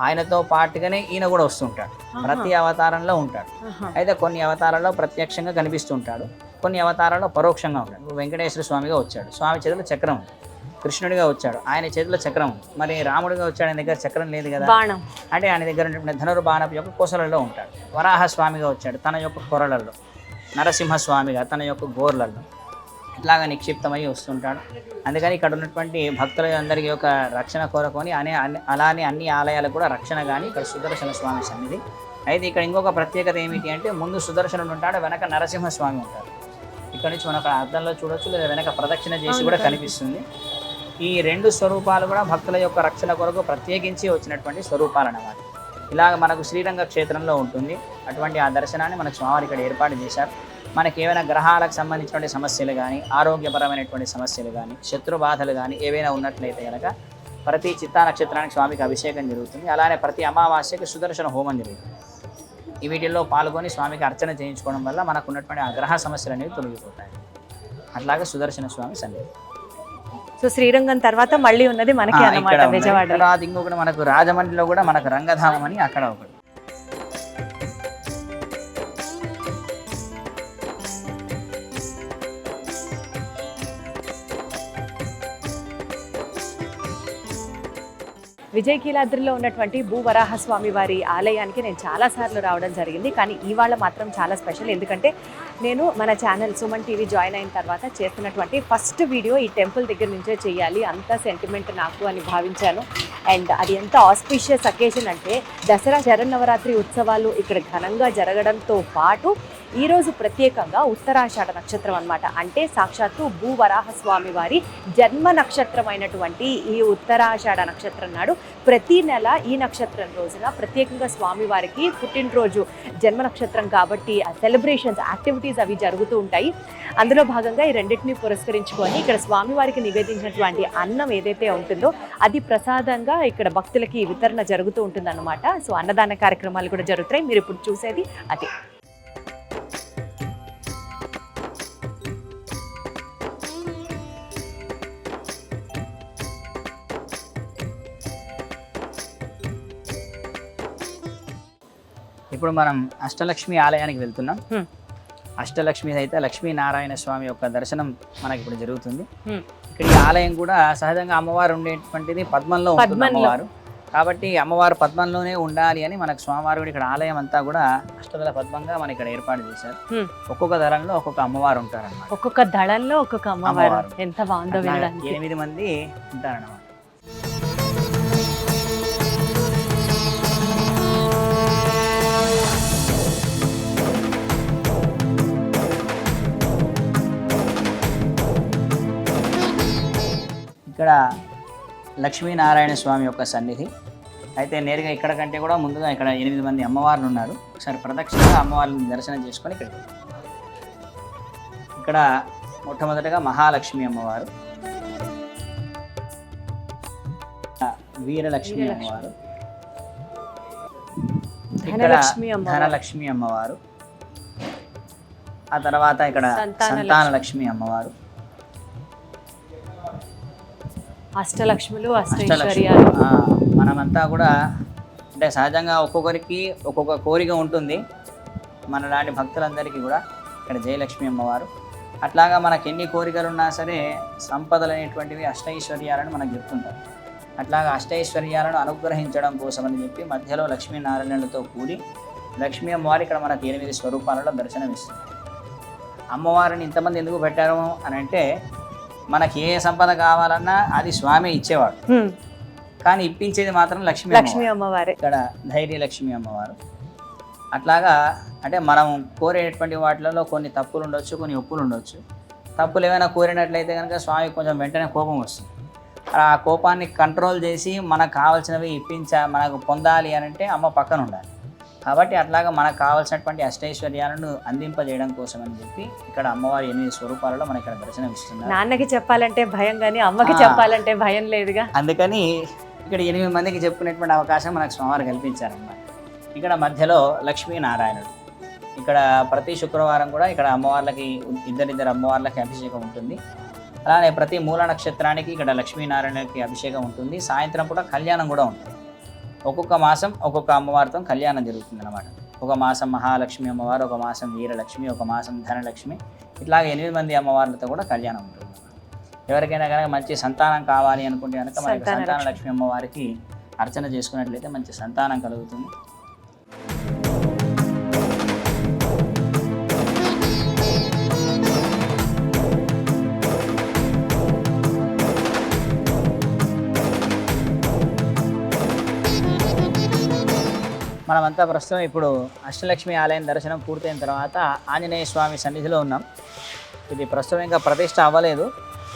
ఆయనతో పాటుగానే ఈయన కూడా వస్తుంటాడు. ప్రతి అవతారంలో ఉంటాడు. అయితే కొన్ని అవతారాల్లో ప్రత్యక్షంగా కనిపిస్తుంటాడు, కొన్ని అవతారాల్లో పరోక్షంగా ఉంటాడు. వెంకటేశ్వర స్వామిగా వచ్చాడు, స్వామి చేతిలో చక్రం ఉంది. కృష్ణుడిగా వచ్చాడు, ఆయన చేతిలో చక్రం ఉంది. మరి రాముడిగా వచ్చాడు, ఆయన దగ్గర చక్రం లేదు కదా, అంటే ఆయన దగ్గర ధనుర్బాణం యొక్క కొసలలో ఉంటాడు. వరాహ స్వామిగా వచ్చాడు, తన యొక్క కొరలలో. నరసింహస్వామిగా తన యొక్క గోర్లలో ఇట్లాగా నిక్షిప్తమై వస్తుంటాడు. అందుకని ఇక్కడ ఉన్నటువంటి భక్తుల అందరికీ ఒక రక్షణ కోరుకొని అలానే అన్ని ఆలయాలకు కూడా రక్షణ కానీ ఇక్కడ సుదర్శన స్వామి సన్నిధి. అయితే ఇక్కడ ఇంకొక ప్రత్యేకత ఏమిటి అంటే ముందు సుదర్శనుడు ఉంటాడు, వెనక నరసింహస్వామి ఉంటాడు. ఇక్కడ నుంచి మనకు అర్థంలో చూడొచ్చు, లేదా వెనక ప్రదక్షిణ చేసి కూడా కనిపిస్తుంది. ఈ 2 స్వరూపాలు కూడా భక్తుల యొక్క రక్షణ కొరకు ప్రత్యేకించి వచ్చినటువంటి స్వరూపాలు అన్నమాట. ఇలాగ మనకు శ్రీరంగ క్షేత్రంలో ఉంటుంది. అటువంటి ఆ దర్శనాన్ని మనకు స్వామి ఇక్కడ ఏర్పాటు చేశారు. మనకి ఏవైనా గ్రహాలకు సంబంధించినటువంటి సమస్యలు కానీ, ఆరోగ్యపరమైనటువంటి సమస్యలు కానీ, శత్రు బాధలు కానీ ఏవైనా ఉన్నట్లయితే కనుక ప్రతి చిత్తా నక్షత్రానికి స్వామికి అభిషేకం జరుగుతుంది. అలానే ప్రతి అమావాస్యకి సుదర్శన హోమం జరుగుతుంది. వీటిల్లో పాల్గొని స్వామికి అర్చన చేయించుకోవడం వల్ల మనకు ఉన్నటువంటి ఆ గ్రహ సమస్యలు అనేవి తొలగిపోతాయి. అట్లాగే సుదర్శన స్వామి సన్నిధి. సో శ్రీరంగం తర్వాత మళ్ళీ ఉన్నది మనకి అన్నమాట ఇక్కడ ఉన్నాయి. విజయవాడ. తర్వాత ఇంకొకటి మనకు రాజమండ్రిలో కూడా మనకు రంగధామం అని అక్కడ ఒకటి. విజయకీలాద్రిలో ఉన్నటువంటి భూవరాహస్వామి వారి ఆలయానికి నేను చాలాసార్లు రావడం జరిగింది, కానీ ఇవాళ మాత్రం చాలా స్పెషల్. ఎందుకంటే నేను మన ఛానల్ సుమన్ టీవీ జాయిన్ అయిన తర్వాత చేస్తున్నటువంటి ఫస్ట్ వీడియో ఈ టెంపుల్ దగ్గర నుంచే చేయాలి, అంత సెంటిమెంట్ నాకు అని భావించాను. అండ్ అది ఎంత ఆస్పిషియస్ అకేషన్ అంటే దసరా శరన్నవరాత్రి ఉత్సవాలు ఇక్కడ ఘనంగా జరగడంతో పాటు ఈరోజు ప్రత్యేకంగా ఉత్తరాషాఢ నక్షత్రం అన్నమాట. అంటే సాక్షాత్తు భూవరాహస్వామి వారి జన్మ నక్షత్రం అయినటువంటి ఈ ఉత్తరాషాఢ నక్షత్రం నాడు ప్రతి నెల ఈ నక్షత్రం రోజున ప్రత్యేకంగా స్వామివారికి పుట్టినరోజు జన్మ నక్షత్రం కాబట్టి ఆ సెలబ్రేషన్స్ యాక్టివిటీస్ అవి జరుగుతూ ఉంటాయి. అందులో భాగంగా ఈ రెండింటిని పురస్కరించుకొని ఇక్కడ స్వామివారికి నివేదించినటువంటి అన్నం ఏదైతే ఉంటుందో అది ప్రసాదంగా ఇక్కడ భక్తులకి వితరణ జరుగుతూ ఉంటుందన్నమాట. సో అన్నదాన కార్యక్రమాలు కూడా జరుగుతాయి. మీరు ఇప్పుడు చూసేది అదే. ఇప్పుడు మనం అష్టలక్ష్మి ఆలయానికి వెళ్తున్నాం. అష్టలక్ష్మి అయితే లక్ష్మీనారాయణ స్వామి యొక్క దర్శనం మనకి ఇప్పుడు జరుగుతుంది. ఇక్కడ ఈ ఆలయం కూడా సహజంగా అమ్మవారు ఉండేటువంటిది పద్మంలో ఉంటుంది అమ్మవారు, కాబట్టి అమ్మవారు పద్మంలోనే ఉండాలి అని మనకు స్వామివారు కూడా ఇక్కడ ఆలయం అంతా కూడా అష్టదళ పద్మంగా మన ఇక్కడ ఏర్పాటు చేశారు. ఒక్కొక్క దళంలో ఒక్కొక్క అమ్మవారు ఉంటారన్నమాట. ఒక్కొక్క దళంలో ఒక్కొక్క అమ్మవారు. ఎంత బాగుందో వినడానికి. 8 మంది ఉంటారన్నమాట. ఇక్కడ లక్ష్మీనారాయణ స్వామి యొక్క సన్నిధి అయితే నేరుగా ఇక్కడ కంటే కూడా ముందుగా ఇక్కడ 8 మంది అమ్మవార్లు ఉన్నారు. ఒకసారి ప్రదక్షిణగా అమ్మవారిని దర్శనం చేసుకొని ఇక్కడ మొట్టమొదటిగా మహాలక్ష్మి అమ్మవారు, వీరలక్ష్మి అమ్మవారు, ఇక్కడ ధనలక్ష్మి అమ్మవారు, ఆ తర్వాత ఇక్కడ సంతాన లక్ష్మి అమ్మవారు, అష్టలక్ష్ములు, అష్టైశ్వర్యాలు. మనమంతా కూడా అంటే సహజంగా ఒక్కొక్కరికి ఒక్కొక్క కోరిక ఉంటుంది. మన లాంటి భక్తులందరికీ కూడా ఇక్కడ జయలక్ష్మి అమ్మవారు. అట్లాగా మనకు ఎన్ని కోరికలు ఉన్నా సరే సంపదలు అనేటువంటివి అష్టైశ్వర్యాలను మనకు చెప్తుంటారు. అట్లాగా అష్టైశ్వర్యాలను అనుగ్రహించడం కోసం అని చెప్పి మధ్యలో లక్ష్మీనారాయణలతో కూడి లక్ష్మీ అమ్మవారు ఇక్కడ మనకు 8 స్వరూపాలలో దర్శనమిస్తుంది. అమ్మవారిని ఇంతమంది ఎందుకు పెట్టారు అని అంటే మనకి ఏ సంపద కావాలన్నా అది స్వామి ఇచ్చేవాడు, కానీ ఇప్పించేది మాత్రం లక్ష్మీ అమ్మవారు. ఇక్కడ ధైర్య లక్ష్మి అమ్మవారు. అట్లాగా అంటే మనం కోరేటువంటి వాటిలలో కొన్ని తప్పులు ఉండొచ్చు, కొన్ని ఒప్పులు ఉండొచ్చు. తప్పులు ఏమైనా కోరినట్లయితే కనుక స్వామి కొంచెం వెంటనే కోపం వస్తుంది. ఆ కోపాన్ని కంట్రోల్ చేసి మనకు కావాల్సినవి మనకు పొందాలి అని అంటే అమ్మ పక్కన ఉండాలి. కాబట్టి అట్లాగా మనకు కావాల్సినటువంటి అష్టైశ్వర్యాలను అందింపజేయడం కోసం అని చెప్పి ఇక్కడ అమ్మవారి 8 స్వరూపాలలో మనకి ఇక్కడ దర్శనం ఇస్తున్నారు. నాన్నకి చెప్పాలంటే భయం, కానీ అమ్మకి చెప్పాలంటే భయం లేదుగా. అందుకని ఇక్కడ 8 మందికి చెప్పుకునేటువంటి అవకాశం మనకు స్వామివారు కల్పించారన్నమాట. ఇక్కడ మధ్యలో లక్ష్మీనారాయణుడు. ఇక్కడ ప్రతి శుక్రవారం కూడా ఇక్కడ అమ్మవార్లకి ఇద్దరిద్దరు అమ్మవార్లకి అభిషేకం ఉంటుంది. అలానే ప్రతి మూల నక్షత్రానికి ఇక్కడ లక్ష్మీనారాయణకి అభిషేకం ఉంటుంది. సాయంత్రం పూట కళ్యాణం కూడా ఉంటుంది. ఒక్కొక్క మాసం ఒక్కొక్క అమ్మవారితో కళ్యాణం జరుగుతుంది అన్నమాట. ఒక మాసం మహాలక్ష్మి అమ్మవారు, ఒక మాసం వీరలక్ష్మి, ఒక మాసం ధనలక్ష్మి, ఇట్లాగ 8 మంది అమ్మవార్లతో కూడా కళ్యాణం ఉంటుంది. ఎవరికైనా కనుక మంచి సంతానం కావాలి అనుకుంటే కనుక మనకి సంతాన లక్ష్మి అమ్మవారికి అర్చన చేసుకున్నట్లయితే మంచి సంతానం కలుగుతుంది. మనమంతా ప్రస్తుతం ఇప్పుడు అష్టలక్ష్మి ఆలయం దర్శనం పూర్తయిన తర్వాత ఆంజనేయ స్వామి సన్నిధిలో ఉన్నాం. ఇది ప్రస్తుతం ఇంకా ప్రతిష్ట అవ్వలేదు,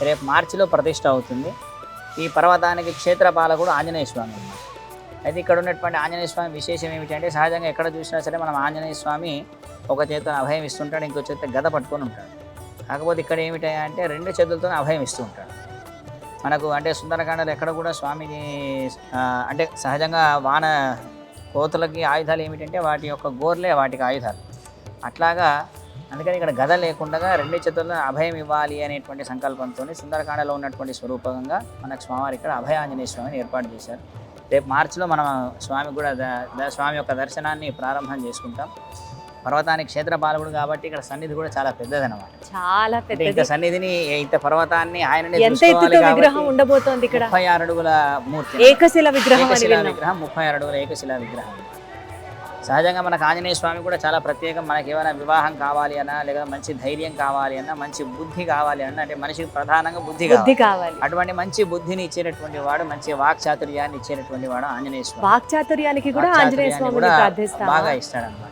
రేపు మార్చిలో ప్రతిష్ట అవుతుంది. ఈ పర్వతానికి క్షేత్రపాలకుడు ఆంజనేయ స్వామి అన్నమాట. అయితే ఇక్కడ ఉన్నటువంటి ఆంజనేయ స్వామి విశేషం ఏమిటంటే సహజంగా ఎక్కడ చూసినా సరే మనం ఆంజనేయ స్వామి ఒక చేతితో అభయం ఇస్తుంటాడు, ఇంకో చేతితో గద పట్టుకొని ఉంటాడు. కాకపోతే ఇక్కడ ఏమిటి అంటే 2 చేతులతో అభయం ఇస్తూ ఉంటాడు మనకు. అంటే సుందరకాండలో ఎక్కడ కూడా స్వామికి అంటే సహజంగా కోతులకి ఆయుధాలు ఏమిటంటే వాటి యొక్క గోర్లే వాటికి ఆయుధాలు. అట్లాగా అందుకని ఇక్కడ గద లేకుండా రెండు చేతుల్లో అభయం ఇవ్వాలి అనేటువంటి సంకల్పంతో సుందరకాండలో ఉన్నటువంటి స్వరూపంగా మనకు స్వామివారు ఇక్కడ అభయ ఆంజనేయ స్వామిని ఏర్పాటు చేశారు. రేపు మార్చిలో మనం స్వామి కూడా స్వామి యొక్క దర్శనాన్ని ప్రారంభం చేసుకుంటాం. పర్వతానికి క్షేత్రపాలకుడు కాబట్టి ఇక్కడ సన్నిధి కూడా చాలా పెద్దదన్నమాట. చాలా పెద్ద ఇంత సన్నిధిని ఇంత పర్వతాన్ని ఆయన ఎంత ఎత్తుతో విగ్రహం ఉండబోతోంది ఇక్కడ. 36 అడుగుల మూర్తి, ఏకశిల విగ్రహం అని ఏకశిలా విన్నాం. విగ్రహం, 36 అడుగుల ఏకశిలా విగ్రహం. సహజంగా మనకు ఆంజనేయ స్వామి కూడా చాలా ప్రత్యేకం. మనకి ఏమైనా వివాహం కావాలి అన్నా, లేదా మంచి ధైర్యం కావాలి అన్నా, మంచి బుద్ధి కావాలి అన్నా, అంటే మనిషికి ప్రధానంగా బుద్ధి కావాలి. అటువంటి మంచి బుద్ధిని ఇచ్చేటటువంటి వాడు, మంచి వాక్చాతుర్యాన్ని ఇచ్చేటటువంటి వాడు ఆంజనేయ స్వామి. వాక్చాతుర్యానికి కూడా ఆంజనేయ స్వామిని ప్రార్థిస్తాం. బాగా ఇస్తాడన్నమాట.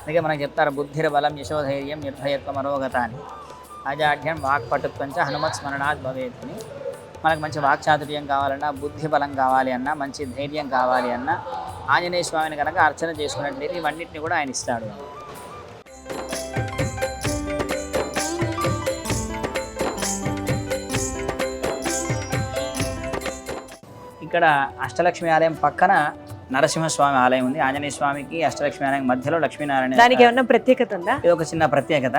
అందుకే మనకు చెప్తారు బుద్ధిర బలం యశోధైర్యం నిర్భయత్వం అరోగత అని. అజాఢ్యం వాక్పటుత్వం చ హనుమత్ స్మరణాత్ భవేత్ అని. మనకు మంచి వాక్చాతుర్యం కావాలన్నా, బుద్ధి బలం కావాలి అన్నా, మంచి ధైర్యం కావాలి అన్నా ఆంజనేయ స్వామిని కనుక అర్చన చేసుకున్నట్లయితే ఇవన్నిటిని కూడా ఆయన ఇస్తాడు. ఇక్కడ అష్టలక్ష్మి ఆలయం పక్కన నరసింహస్వామి ఆలయం ఉంది. ఆంజనేయ స్వామికి అష్టలక్ష్మి ఆలయం మధ్యలో లక్ష్మీనారాయణ. దానికి ఏమన్నా ప్రత్యేకత ఉందా? ఇది ఒక చిన్న ప్రత్యేకత.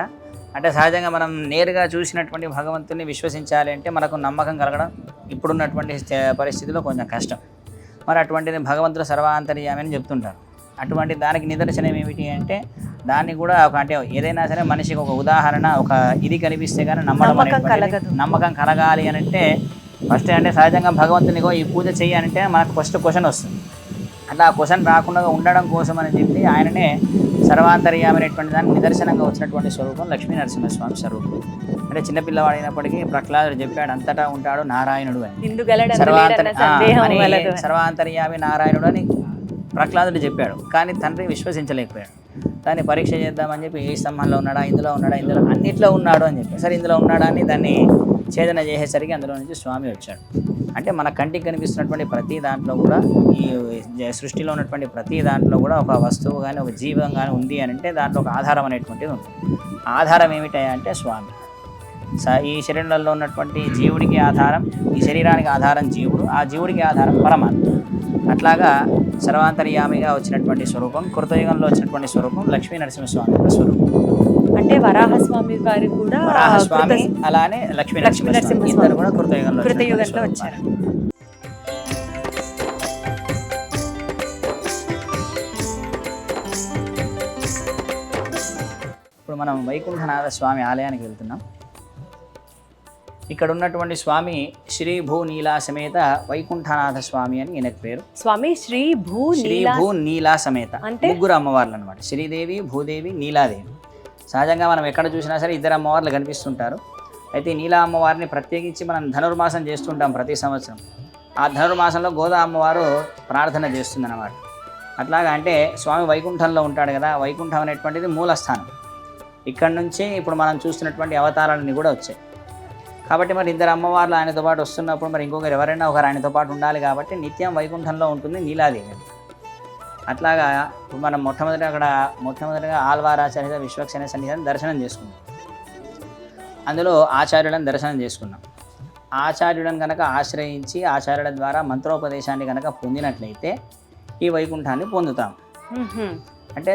అంటే సహజంగా మనం నేరుగా చూసినటువంటి భగవంతుని విశ్వసించాలి అంటే మనకు నమ్మకం కలగడం ఇప్పుడున్నటువంటి పరిస్థితిలో కొంచెం కష్టం. మరి అటువంటిది భగవంతుడు సర్వాంతర్యామి అని చెప్తుంటారు. అటువంటి దానికి నిదర్శనం ఏమిటి అంటే దాన్ని కూడా ఒక అంటే ఏదైనా సరే మనిషికి ఒక ఉదాహరణ, ఒక ఇది కనిపిస్తే కానీ నమ్మకం కలగాలి అని అంటే ఫస్ట్ అంటే సహజంగా భగవంతునికో ఈ పూజ చేయాలంటే మనకు ఫస్ట్ క్వశ్చన్ వస్తుంది. అట్లా ఆ క్వశ్చన్ రాకుండా ఉండడం కోసం అని చెప్పి ఆయననే సర్వాంతర్యామి అనేటువంటి దానికి నిదర్శనంగా వచ్చినటువంటి స్వరూపం లక్ష్మీ నరసింహస్వామి స్వరూపం. అంటే చిన్నపిల్లవాడు అయినప్పటికీ ప్రహ్లాదుడు చెప్పాడు అంతటా ఉంటాడు నారాయణుడు అని. సర్వాంతర్యామి నారాయణుడు అని ప్రహ్లాదుడు చెప్పాడు. కానీ తండ్రి విశ్వసించలేకపోయాడు. దాన్ని పరీక్ష చేద్దామని చెప్పి ఏ స్తంభంలో ఉన్నాడా, ఇందులో అన్నిట్లో ఉన్నాడు అని చెప్పి సరే ఇందులో ఉన్నాడా అని దాన్ని ఛేదన చేసేసరికి అందులో నుంచి స్వామి వచ్చాడు. అంటే మన కంటికి కనిపిస్తున్నటువంటి ప్రతి దాంట్లో కూడా ఈ సృష్టిలో ఉన్నటువంటి ప్రతి దాంట్లో కూడా ఒక వస్తువు కానీ ఒక జీవం కానీ ఉంది అని అంటే దాంట్లో ఒక ఆధారం అనేటువంటిది ఉంటుంది. ఆధారం ఏమిటా అంటే స్వామి. ఈ శరీరంలో ఉన్నటువంటి జీవుడికి ఆధారం, ఈ శరీరానికి ఆధారం జీవుడు, ఆ జీవుడికి ఆధారం పరమాత్మ. అట్లాగా సర్వాంతర్యామిగా వచ్చినటువంటి స్వరూపం, కృతయుగంలో వచ్చినటువంటి స్వరూపం లక్ష్మీ నరసింహస్వామి యొక్క స్వరూపం. అంటే వరాహస్వామి వారి కూడా వరాహస్వామి అలానే లక్ష్మీ నరసింహస్వామి ఇద్దరు కూడా కృతయుగంలో వచ్చారు. ఇప్పుడు మనం వైకుంఠనాథ స్వామి ఆలయానికి వెళ్తున్నాం. ఇక్కడ ఉన్నటువంటి స్వామి శ్రీ భూ నీలా సమేత వైకుంఠనాథ స్వామి అని ఈయనకు పేరు. స్వామి శ్రీ భూ నీలా సమేత, ముగ్గురు అమ్మవార్లు అనమాట. శ్రీదేవి, భూదేవి, నీలాదేవి. సహజంగా మనం ఎక్కడ చూసినా సరే ఇద్దరు అమ్మవార్లు కనిపిస్తుంటారు. అయితే నీలా అమ్మవారిని ప్రత్యేకించి మనం ధనుర్మాసం చేస్తుంటాం ప్రతి సంవత్సరం. ఆ ధనుర్మాసంలో గోదా అమ్మవారు ప్రార్థన చేస్తుందన్నమాట. అట్లాగా అంటే స్వామి వైకుంఠంలో ఉంటాడు కదా, వైకుంఠం అనేటువంటిది మూలస్థానం. ఇక్కడ నుంచి ఇప్పుడు మనం చూస్తున్నటువంటి అవతారాలన్నీ కూడా వచ్చాయి. కాబట్టి మరి ఇద్దరు అమ్మవార్లు ఆయనతో పాటు వస్తున్నప్పుడు మరి ఇంకొకరు ఎవరైనా ఒకరు ఆయనతో పాటు ఉండాలి. కాబట్టి నిత్యం వైకుంఠంలో ఉంటుంది నీలాదేవి. అట్లాగా మనం మొట్టమొదటిగా ఆళ్వారాచార్య విశ్వక్సేన సన్నిధానం దర్శనం చేసుకున్నాం. అందులో ఆచార్యులను దర్శనం చేసుకున్నాం. ఆచార్యులను కనుక ఆశ్రయించి ఆచార్యుల ద్వారా మంత్రోపదేశాన్ని కనుక పొందినట్లయితే ఈ వైకుంఠాన్ని పొందుతాం. అంటే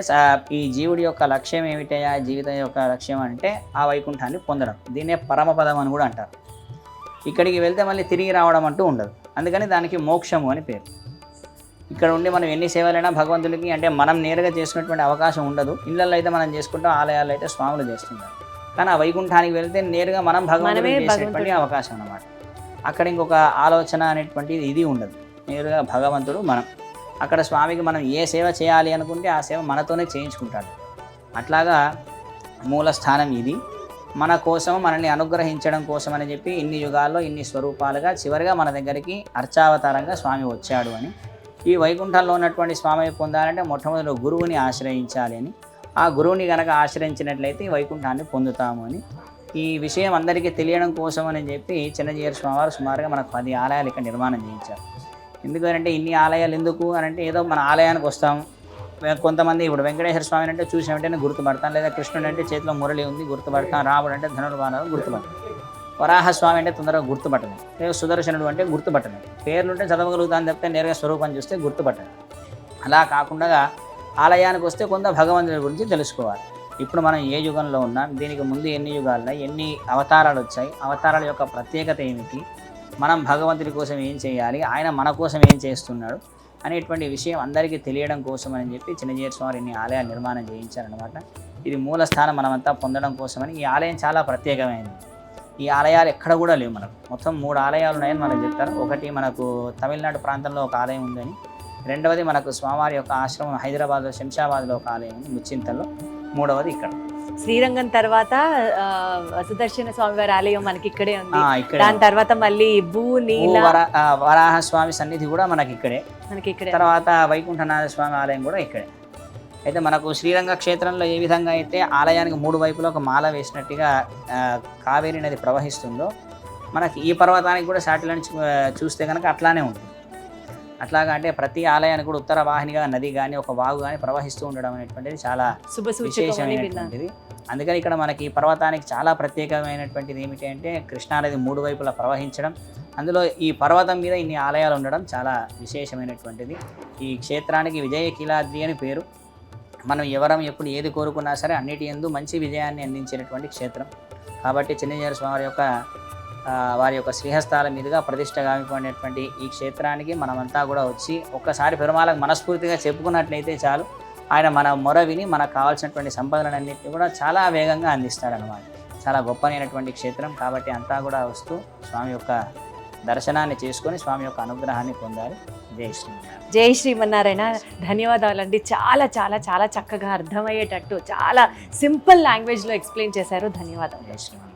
ఈ జీవుడి యొక్క లక్ష్యం ఏమిటయా, జీవితం యొక్క లక్ష్యం అంటే ఆ వైకుంఠాన్ని పొందడం. దీన్నే పరమపదం అని కూడా అంటారు. ఇక్కడికి వెళ్తే మళ్ళీ తిరిగి రావడం అంటూ ఉండదు. అందుకని దానికి మోక్షము అని పేరు. ఇక్కడ ఉండి మనం ఎన్ని సేవలైనా భగవంతుడికి అంటే మనం నేరుగా చేసుకునేటువంటి అవకాశం ఉండదు. ఇళ్ళల్లో అయితే మనం చేసుకుంటాం, ఆలయాల్లో అయితే స్వాములు చేస్తుంటారు. కానీ ఆ వైకుంఠానికి వెళ్తే నేరుగా మనం భగవంతుడికి చేసేటువంటి అవకాశం అన్నమాట. అక్కడ ఇంకొక ఆలోచన అనేటువంటిది ఇది ఉండదు. నేరుగా భగవంతుడు మనం. అక్కడ స్వామికి మనం ఏ సేవ చేయాలి అనుకుంటే ఆ సేవ మనతోనే చేయించుకుంటాడు. అట్లాగా మూల స్థానం ఇది. మన కోసం మనల్ని అనుగ్రహించడం కోసం అని చెప్పి ఇన్ని యుగాల్లో ఇన్ని స్వరూపాలుగా చివరిగా మన దగ్గరికి అర్చావతారంగా స్వామి వచ్చాడు అని. ఈ వైకుంఠంలో ఉన్నటువంటి స్వామి పొందాలంటే మొట్టమొదటి గురువుని ఆశ్రయించాలి అని. ఆ గురువుని కనుక ఆశ్రయించినట్లయితే ఈ వైకుంఠాన్ని పొందుతాము అని. ఈ విషయం అందరికీ తెలియడం కోసం అని చెప్పి చిన్నజీయర్ స్వామివారు సుమారుగా మనకు 10 ఆలయాలు ఇక్కడ నిర్మాణం చేయించారు. ఎందుకంటే ఇన్ని ఆలయాలు ఎందుకు అని అంటే ఏదో మన ఆలయానికి వస్తాం. కొంతమంది ఇప్పుడు వెంకటేశ్వర స్వామిని అంటే చూసిన వెంటనే గుర్తుపడతాం, లేదా కృష్ణుడు అంటే చేతిలో మురళి ఉంది గుర్తుపడతాం, రాముడు అంటే ధనుర్బాణాలు గుర్తుపడతాం, వరాహస్వామి అంటే తొందరగా గుర్తుపట్టడం, లేదా సుదర్శనుడు అంటే గుర్తుపట్టడం. పేర్లుంటే చదవగలుగుతాను చెప్తే నేరుగా స్వరూపం చూస్తే గుర్తుపట్టడం. అలా కాకుండా ఆలయానికి వస్తే కొంత భగవంతుడి గురించి తెలుసుకోవాలి. ఇప్పుడు మనం ఏ యుగంలో ఉన్నాం, దీనికి ముందు ఎన్ని యుగాలు ఉన్నాయి, ఎన్ని అవతారాలు వచ్చాయి, అవతారాల యొక్క ప్రత్యేకత ఏమిటి, మనం భగవంతుడి కోసం ఏం చేయాలి, ఆయన మన కోసం ఏం చేస్తున్నాడు అనేటువంటి విషయం అందరికీ తెలియడం కోసం అని చెప్పి చిన్నజీయర్ స్వామి ఇన్ని ఆలయాలు నిర్మాణం చేయించారనమాట. ఇది మూల స్థానం మనమంతా పొందడం కోసమని. ఈ ఆలయం చాలా ప్రత్యేకమైనది. ఈ ఆలయాలు ఎక్కడ కూడా లేవు మనకు. మొత్తం 3 ఆలయాలు ఉన్నాయని మనకు చెప్తారు. ఒకటి మనకు తమిళనాడు ప్రాంతంలో ఒక ఆలయం ఉందని, రెండవది మనకు స్వామివారి యొక్క ఆశ్రమం హైదరాబాద్లో శంషాబాద్లో ఒక ఆలయం ఉంది, ముచ్చింతల్లో, మూడవది ఇక్కడ శ్రీరంగం తర్వాత సుదర్శన స్వామివారి ఆలయం మనకి ఇక్కడే ఉంది. ఇక్కడ దాని తర్వాత మళ్ళీ నీల వరాహ స్వామి సన్నిధి కూడా మనకి ఇక్కడే. మనకి ఇక్కడే తర్వాత వైకుంఠనాథ స్వామి ఆలయం కూడా ఇక్కడే. అయితే మనకు శ్రీరంగ క్షేత్రంలో ఏ విధంగా అయితే ఆలయానికి 3 వైపులా ఒక మాల వేసినట్టుగా కావేరీ నది ప్రవహిస్తుందో, మనకి ఈ పర్వతానికి కూడా శాటిలైట్ చూస్తే కనుక అట్లానే ఉంటుంది. అట్లాగా అంటే ప్రతి ఆలయానికి కూడా ఉత్తర వాహినిగా నది కానీ ఒక వాగు కానీ ప్రవహిస్తూ ఉండడం అనేటువంటిది చాలా విశేషమైనటువంటిది. అందుకని ఇక్కడ మనకి ఈ పర్వతానికి చాలా ప్రత్యేకమైనటువంటిది ఏమిటి అంటే కృష్ణానది 3 వైపులా ప్రవహించడం, అందులో ఈ పర్వతం మీద ఇన్ని ఆలయాలు ఉండడం చాలా విశేషమైనటువంటిది. ఈ క్షేత్రానికి విజయకీలాద్రి అని పేరు. మనం ఎవరం ఎప్పుడు ఏది కోరుకున్నా సరే అన్నిటి యందు మంచి విజయాన్ని అందించేటటువంటి క్షేత్రం. కాబట్టి చిన్నజీయర్ స్వామి వారి యొక్క శ్రీహస్తాల మీదుగా ప్రతిష్ట గావిపోయినటువంటి ఈ క్షేత్రానికి మనమంతా కూడా వచ్చి ఒక్కసారి పెరుమాళకు మనస్ఫూర్తిగా చెప్పుకున్నట్లయితే చాలు, ఆయన మన మొర విని మనకు కావాల్సినటువంటి సంపదలన్నింటినీ కూడా చాలా వేగంగా అందిస్తాడనమాట. చాలా గొప్పనైనటువంటి క్షేత్రం. కాబట్టి అంతా కూడా వస్తూ స్వామి యొక్క దర్శనాన్ని చేసుకొని స్వామి యొక్క అనుగ్రహాన్ని పొందాలి. జై శ్రీమన్నారాయణ. జై శ్రీమన్నారాయణ. ధన్యవాదాలండి. చాలా చాలా చాలా చక్కగా అర్థమయ్యేటట్టు చాలా సింపుల్ లాంగ్వేజ్లో ఎక్స్ప్లెయిన్ చేశారు. ధన్యవాదాలు. జై శ్రీమన్నారాయణ.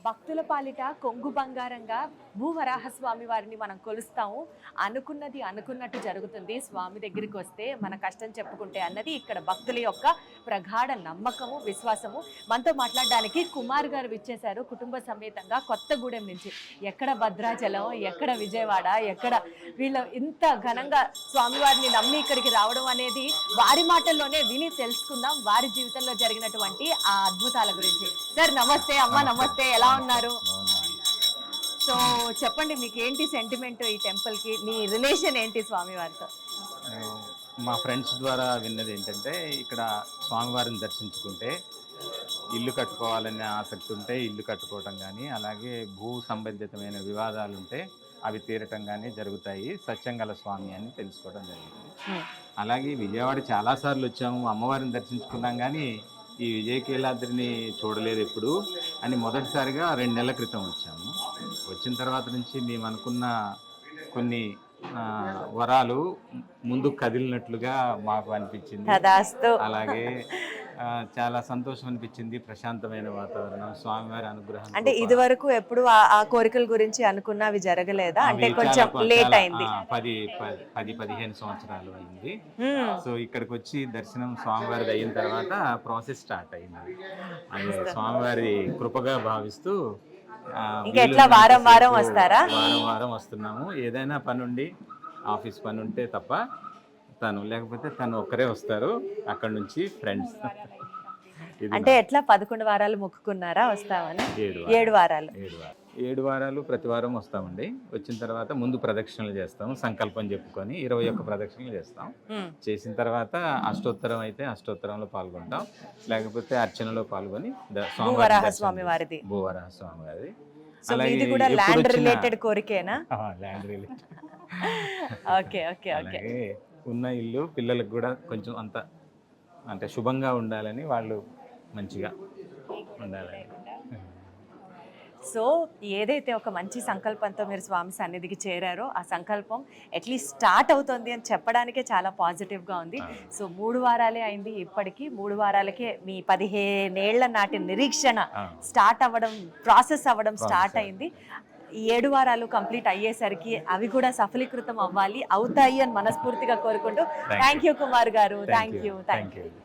భక్తుల పాలిట కొంగు బంగారంగా భూవరాహస్వామి వారిని మనం కొలుస్తాము. అనుకున్నది అనుకున్నట్టు జరుగుతుంది. స్వామి దగ్గరికి వస్తే మన కష్టం చెప్పుకుంటే అన్నది ఇక్కడ భక్తుల యొక్క ప్రగాఢ నమ్మకము, విశ్వాసము. మనతో మాట్లాడడానికి కుమార్ గారు విచ్చేశారు కుటుంబ సమేతంగా కొత్తగూడెం నుంచి. ఎక్కడ భద్రాచలం, ఎక్కడ విజయవాడ, ఎక్కడ వీళ్ళు ఇంత ఘనంగా స్వామివారిని నమ్మి ఇక్కడికి రావడం అనేది వారి మాటల్లోనే విని తెలుసుకుందాం, వారి జీవితంలో జరిగినటువంటి ఆ అద్భుతాల గురించి. సార్ నమస్తే. అమ్మ నమస్తే. ఎలా ఉన్నారు? సో చెప్పండి, మీకు ఏంటి సెంటిమెంట్ ఈ టెంపుల్ కి? మీ రిలేషన్ ఏంటి స్వామివారితో? మా ఫ్రెండ్స్ ద్వారా విన్నది ఏంటంటే ఇక్కడ స్వామివారిని దర్శించుకుంటే ఇల్లు కట్టుకోవాలనే ఆసక్తి ఉంటే ఇల్లు కట్టుకోవటం కానీ, అలాగే భూ సంబంధితమైన వివాదాలు ఉంటే అవి తీరటం కానీ జరుగుతాయి సత్యంగల స్వామి అని తెలుసుకోవడం జరిగింది. అలాగే విజయవాడ చాలాసార్లు వచ్చాము, అమ్మవారిని దర్శించుకున్నాం, కానీ ఈ విజయకీలాద్రిని చూడలేదు ఎప్పుడు అని మొదటిసారిగా 2 నెలల క్రితం వచ్చాము. వచ్చిన తర్వాత నుంచి మేము అనుకున్న కొన్ని వరాలు ముందుకు కదిలినట్లుగా మాకు అనిపించింది. అలాగే చాలా సంతోషం అనిపించింది. ప్రశాంతమైన వాతావరణం, స్వామివారి అనుగ్రహం. అంటే ఇది వరకు ఎప్పుడు ఆ కోరికల గురించి అనుకున్నవి జరగలేదా? అంటే కొంచెం లేట్ అయింది. 10-15 సంవత్సరాలు అయింది. సో ఇక్కడికి వచ్చి దర్శనం స్వామివారిది అయిన తర్వాత ప్రాసెస్ స్టార్ట్ అయింది. అదే స్వామివారి కృపగా భావిస్తూ ఎట్లా వారం వారం వస్తారా? వారం వస్తున్నాము. ఏదైనా పని ఉండి ఆఫీస్ పని ఉంటే తప్ప లేకపోతే తను ఒక్కరే వస్తారు. అక్కడ నుంచి ఫ్రెండ్స్. అంటే ఎట్లా 11 వారాలు మొక్కుకున్నారా వస్తామని? 7 వారాలు ప్రతి వారం వస్తామండి. వచ్చిన తర్వాత ముందు ప్రదక్షిణలు చేస్తాము, సంకల్పం చెప్పుకొని 21 ప్రదక్షిణలు చేస్తాం. చేసిన తర్వాత అష్టోత్తరం అయితే అష్టోత్తరంలో పాల్గొంటాం, లేకపోతే అర్చనలో పాల్గొని భూవరాహస్వామి వారిది. అలాగే ల్యాండ్ రిలేటెడ్ కోరికేనా? Land related. ఓకే. ఉన్న ఇల్లు పిల్లలకు కూడా కొంచెం అంత అంటే శుభంగా ఉండాలని, వాళ్ళు మంచిగా ఉండాలని. సో ఏదైతే ఒక మంచి సంకల్పంతో మీరు స్వామి సన్నిధికి చేరారో ఆ సంకల్పం అట్లీస్ట్ స్టార్ట్ అవుతుంది అని చెప్పడానికే చాలా పాజిటివ్గా ఉంది. సో 3 వారాలే అయింది. ఇప్పటికీ 3 వారాలకే మీ 15 ఏళ్ల నాటి నిరీక్షణ స్టార్ట్ అవ్వడం, ప్రాసెస్ అవ్వడం స్టార్ట్ అయింది. ఈ 7 వారాలు కంప్లీట్ అయ్యేసరికి అవి కూడా సఫలీకృతం అవ్వాలి, అవుతాయి అని మనస్ఫూర్తిగా కోరుకుంటూ థ్యాంక్ యూ కుమార్ గారు. Thank you.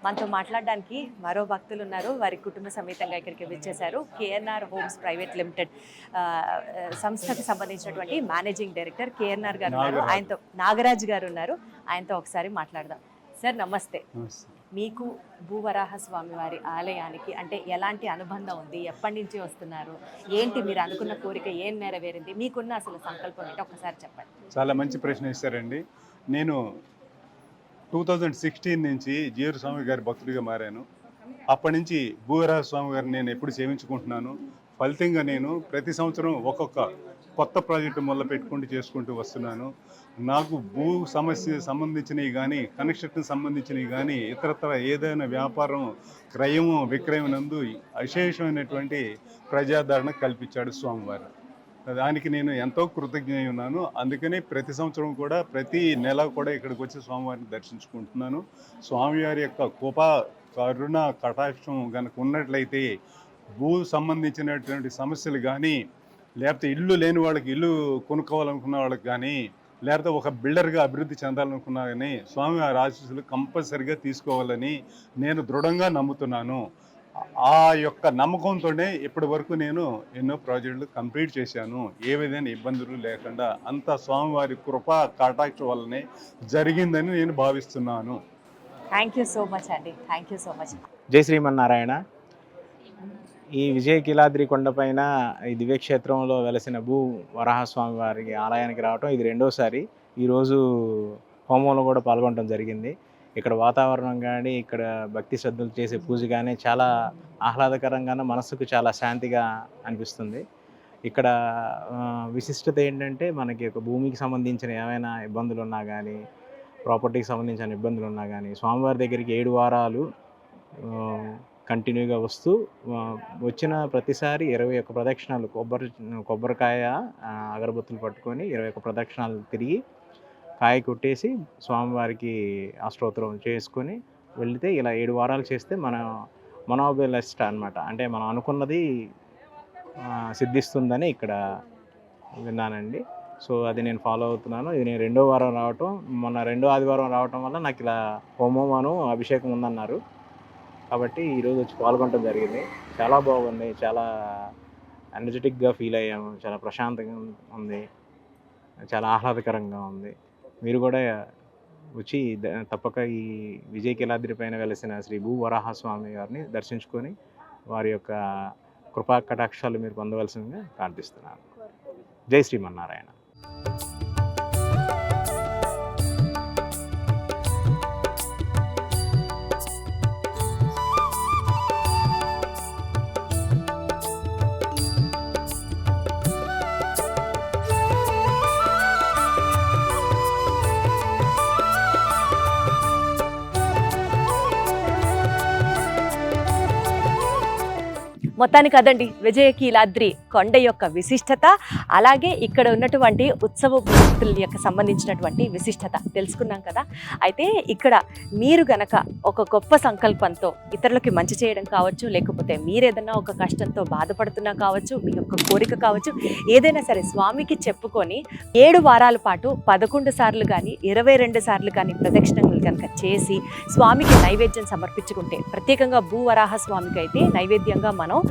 మనతో మాట్లాడడానికి మరో భక్తులు ఉన్నారు. వారి కుటుంబ సమేతంగా ఇక్కడికి విచ్చేశారు. కేఎన్ఆర్ హోమ్స్ ప్రైవేట్ లిమిటెడ్ సంస్థకి సంబంధించినటువంటి మేనేజింగ్ డైరెక్టర్ కేఎన్ఆర్ గారు ఉన్నారు. ఆయనతో నాగరాజ్ గారు ఉన్నారు. ఆయనతో ఒకసారి మాట్లాడదాం. సార్ నమస్తే. మీకు భూవరాహ స్వామి వారి ఆలయానికి అంటే ఎలాంటి అనుబంధం ఉంది, ఎప్పటి నుంచి వస్తున్నారు, ఏంటి మీరు అనుకున్న కోరిక ఏం నెరవేరింది, మీకున్న అసలు సంకల్పం ఏంటి ఒకసారి చెప్పండి. చాలా మంచి ప్రశ్న ఇస్తారండి. నేను 2016 నుంచి జీవర స్వామి గారి భక్తుడిగా మారాను. అప్పటి నుంచి భూవరాహ స్వామి గారిని నేను ఎప్పుడు సేవించుకుంటున్నాను. ఫలితంగా నేను ప్రతి సంవత్సరం ఒక్కొక్క కొత్త ప్రాజెక్టు మొదలు పెట్టుకుంటూ చేసుకుంటూ వస్తున్నాను. నాకు భూ సమస్య సంబంధించినవి కానీ, కన్స్ట్రక్షన్ సంబంధించినవి కానీ, ఇతరత్ర ఏదైనా వ్యాపారం క్రయం విక్రయం నందు అశేషమైనటువంటి ప్రజాదరణ కల్పించాడు స్వామివారు. దానికి నేను ఎంతో కృతజ్ఞ ఉన్నాను. అందుకని ప్రతి సంవత్సరం కూడా ప్రతి నెల కూడా ఇక్కడికి వచ్చి స్వామివారిని దర్శించుకుంటున్నాను. స్వామివారి యొక్క కృపా కరుణ కటాక్షం కనుక ఉన్నట్లయితే భూ సంబంధించినటువంటి సమస్యలు కానీ, లేకపోతే ఇల్లు లేని వాళ్ళకి ఇల్లు కొనుక్కోవాలనుకున్న వాళ్ళకి కానీ, లేకపోతే ఒక బిల్డర్గా అభివృద్ధి చెందాలనుకున్నా కానీ స్వామివారి ఆశీస్సులు కంపల్సరిగా తీసుకోవాలని నేను దృఢంగా నమ్ముతున్నాను. ఆ యొక్క నమ్మకంతోనే ఇప్పటి వరకు నేను ఎన్నో ప్రాజెక్టులు కంప్లీట్ చేశాను. ఏ విధమైన ఇబ్బందులు లేకుండా అంతా స్వామివారి కృపా కటాక్షం వల్లనే జరిగిందని నేను భావిస్తున్నాను. థ్యాంక్ యూ సో మచ్ అండి. Thank you so much. జై శ్రీమన్నారాయణ. ఈ విజయకీలాద్రి కొండపైన ఈ దివ్యక్షేత్రంలో వెలసిన భూ వరాహస్వామి వారి ఆలయానికి రావటం ఇది రెండోసారి. ఈరోజు హోమంలో కూడా పాల్గొనడం జరిగింది. ఇక్కడ వాతావరణం కానీ, ఇక్కడ భక్తి శ్రద్ధలు చేసే పూజ కానీ చాలా ఆహ్లాదకరంగానే మనసుకు చాలా శాంతిగా అనిపిస్తుంది. ఇక్కడ విశిష్టత ఏంటంటే మనకి ఒక భూమికి సంబంధించిన ఏమైనా ఇబ్బందులు ఉన్నా కానీ, ప్రాపర్టీకి సంబంధించిన ఇబ్బందులు ఉన్నా కానీ స్వామివారి దగ్గరికి 7 వారాలు కంటిన్యూగా వస్తూ వచ్చిన ప్రతిసారి 21 ప్రదక్షిణాలు కొబ్బరికాయ అగరబత్తులు పట్టుకొని 21 ప్రదక్షిణాలు తిరిగి కాయ కొట్టేసి స్వామివారికి అష్టోత్తరం చేసుకొని వెళితే ఇలా 7 వారాలు చేస్తే మన మనోబిలష్ట అనమాట. అంటే మనం అనుకున్నది సిద్ధిస్తుందని ఇక్కడ విన్నానండి. సో అది నేను ఫాలో అవుతున్నాను. ఇది నేను 2వ వారం రావటం, మొన్న 2వ ఆదివారం రావటం వల్ల నాకు ఇలా హోమం అభిషేకం ఉందన్నారు. కాబట్టి ఈరోజు వచ్చి పాల్గొనడం జరిగింది. చాలా బాగుంది, చాలా ఎనర్జెటిక్గా ఫీల్ అయ్యాము, చాలా ప్రశాంతంగా ఉంది, చాలా ఆహ్లాదకరంగా ఉంది. మీరు కూడా వచ్చి తప్పక ఈ విజయకీలాద్రి పైన వెలసిన శ్రీ భూ వరాహస్వామి గారిని దర్శించుకొని వారి యొక్క కృపా కటాక్షాలు మీరు పొందవలసిందిగా ప్రార్థిస్తున్నాను. జై శ్రీమన్నారాయణ. మొత్తానికి అదండి విజయకీలాద్రి కొండ యొక్క విశిష్టత, అలాగే ఇక్కడ ఉన్నటువంటి ఉత్సవ భక్తుల యొక్క సంబంధించినటువంటి విశిష్టత తెలుసుకున్నాం కదా. అయితే ఇక్కడ మీరు గనక ఒక గొప్ప సంకల్పంతో ఇతరులకి మంచి చేయడం కావచ్చు, లేకపోతే మీరేదన్నా ఒక కష్టంతో బాధపడుతున్నా కావచ్చు, మీ యొక్క కోరిక కావచ్చు, ఏదైనా సరే స్వామికి చెప్పుకొని 7 వారాల పాటు 11 సార్లు కానీ 22 సార్లు కానీ ప్రదక్షిణలు కనుక చేసి స్వామికి నైవేద్యం సమర్పించుకుంటే, ప్రత్యేకంగా భూవరాహ స్వామికి అయితే నైవేద్యంగా మనం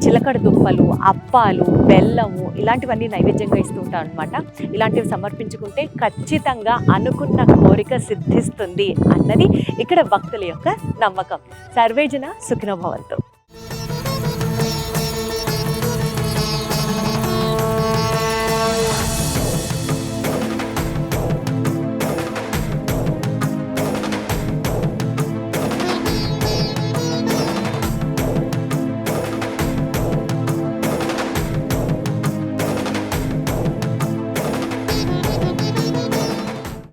చిలకడ దుంపలు, అప్పాలు, బెల్లము ఇలాంటివన్నీ నైవేద్యంగా ఇస్తూ ఉంటాం అనమాట. ఇలాంటివి సమర్పించుకుంటే ఖచ్చితంగా అనుకున్న కోరిక సిద్ధిస్తుంది అన్నది ఇక్కడ భక్తుల యొక్క నమ్మకం. సర్వేజన సుఖినో భవంతు.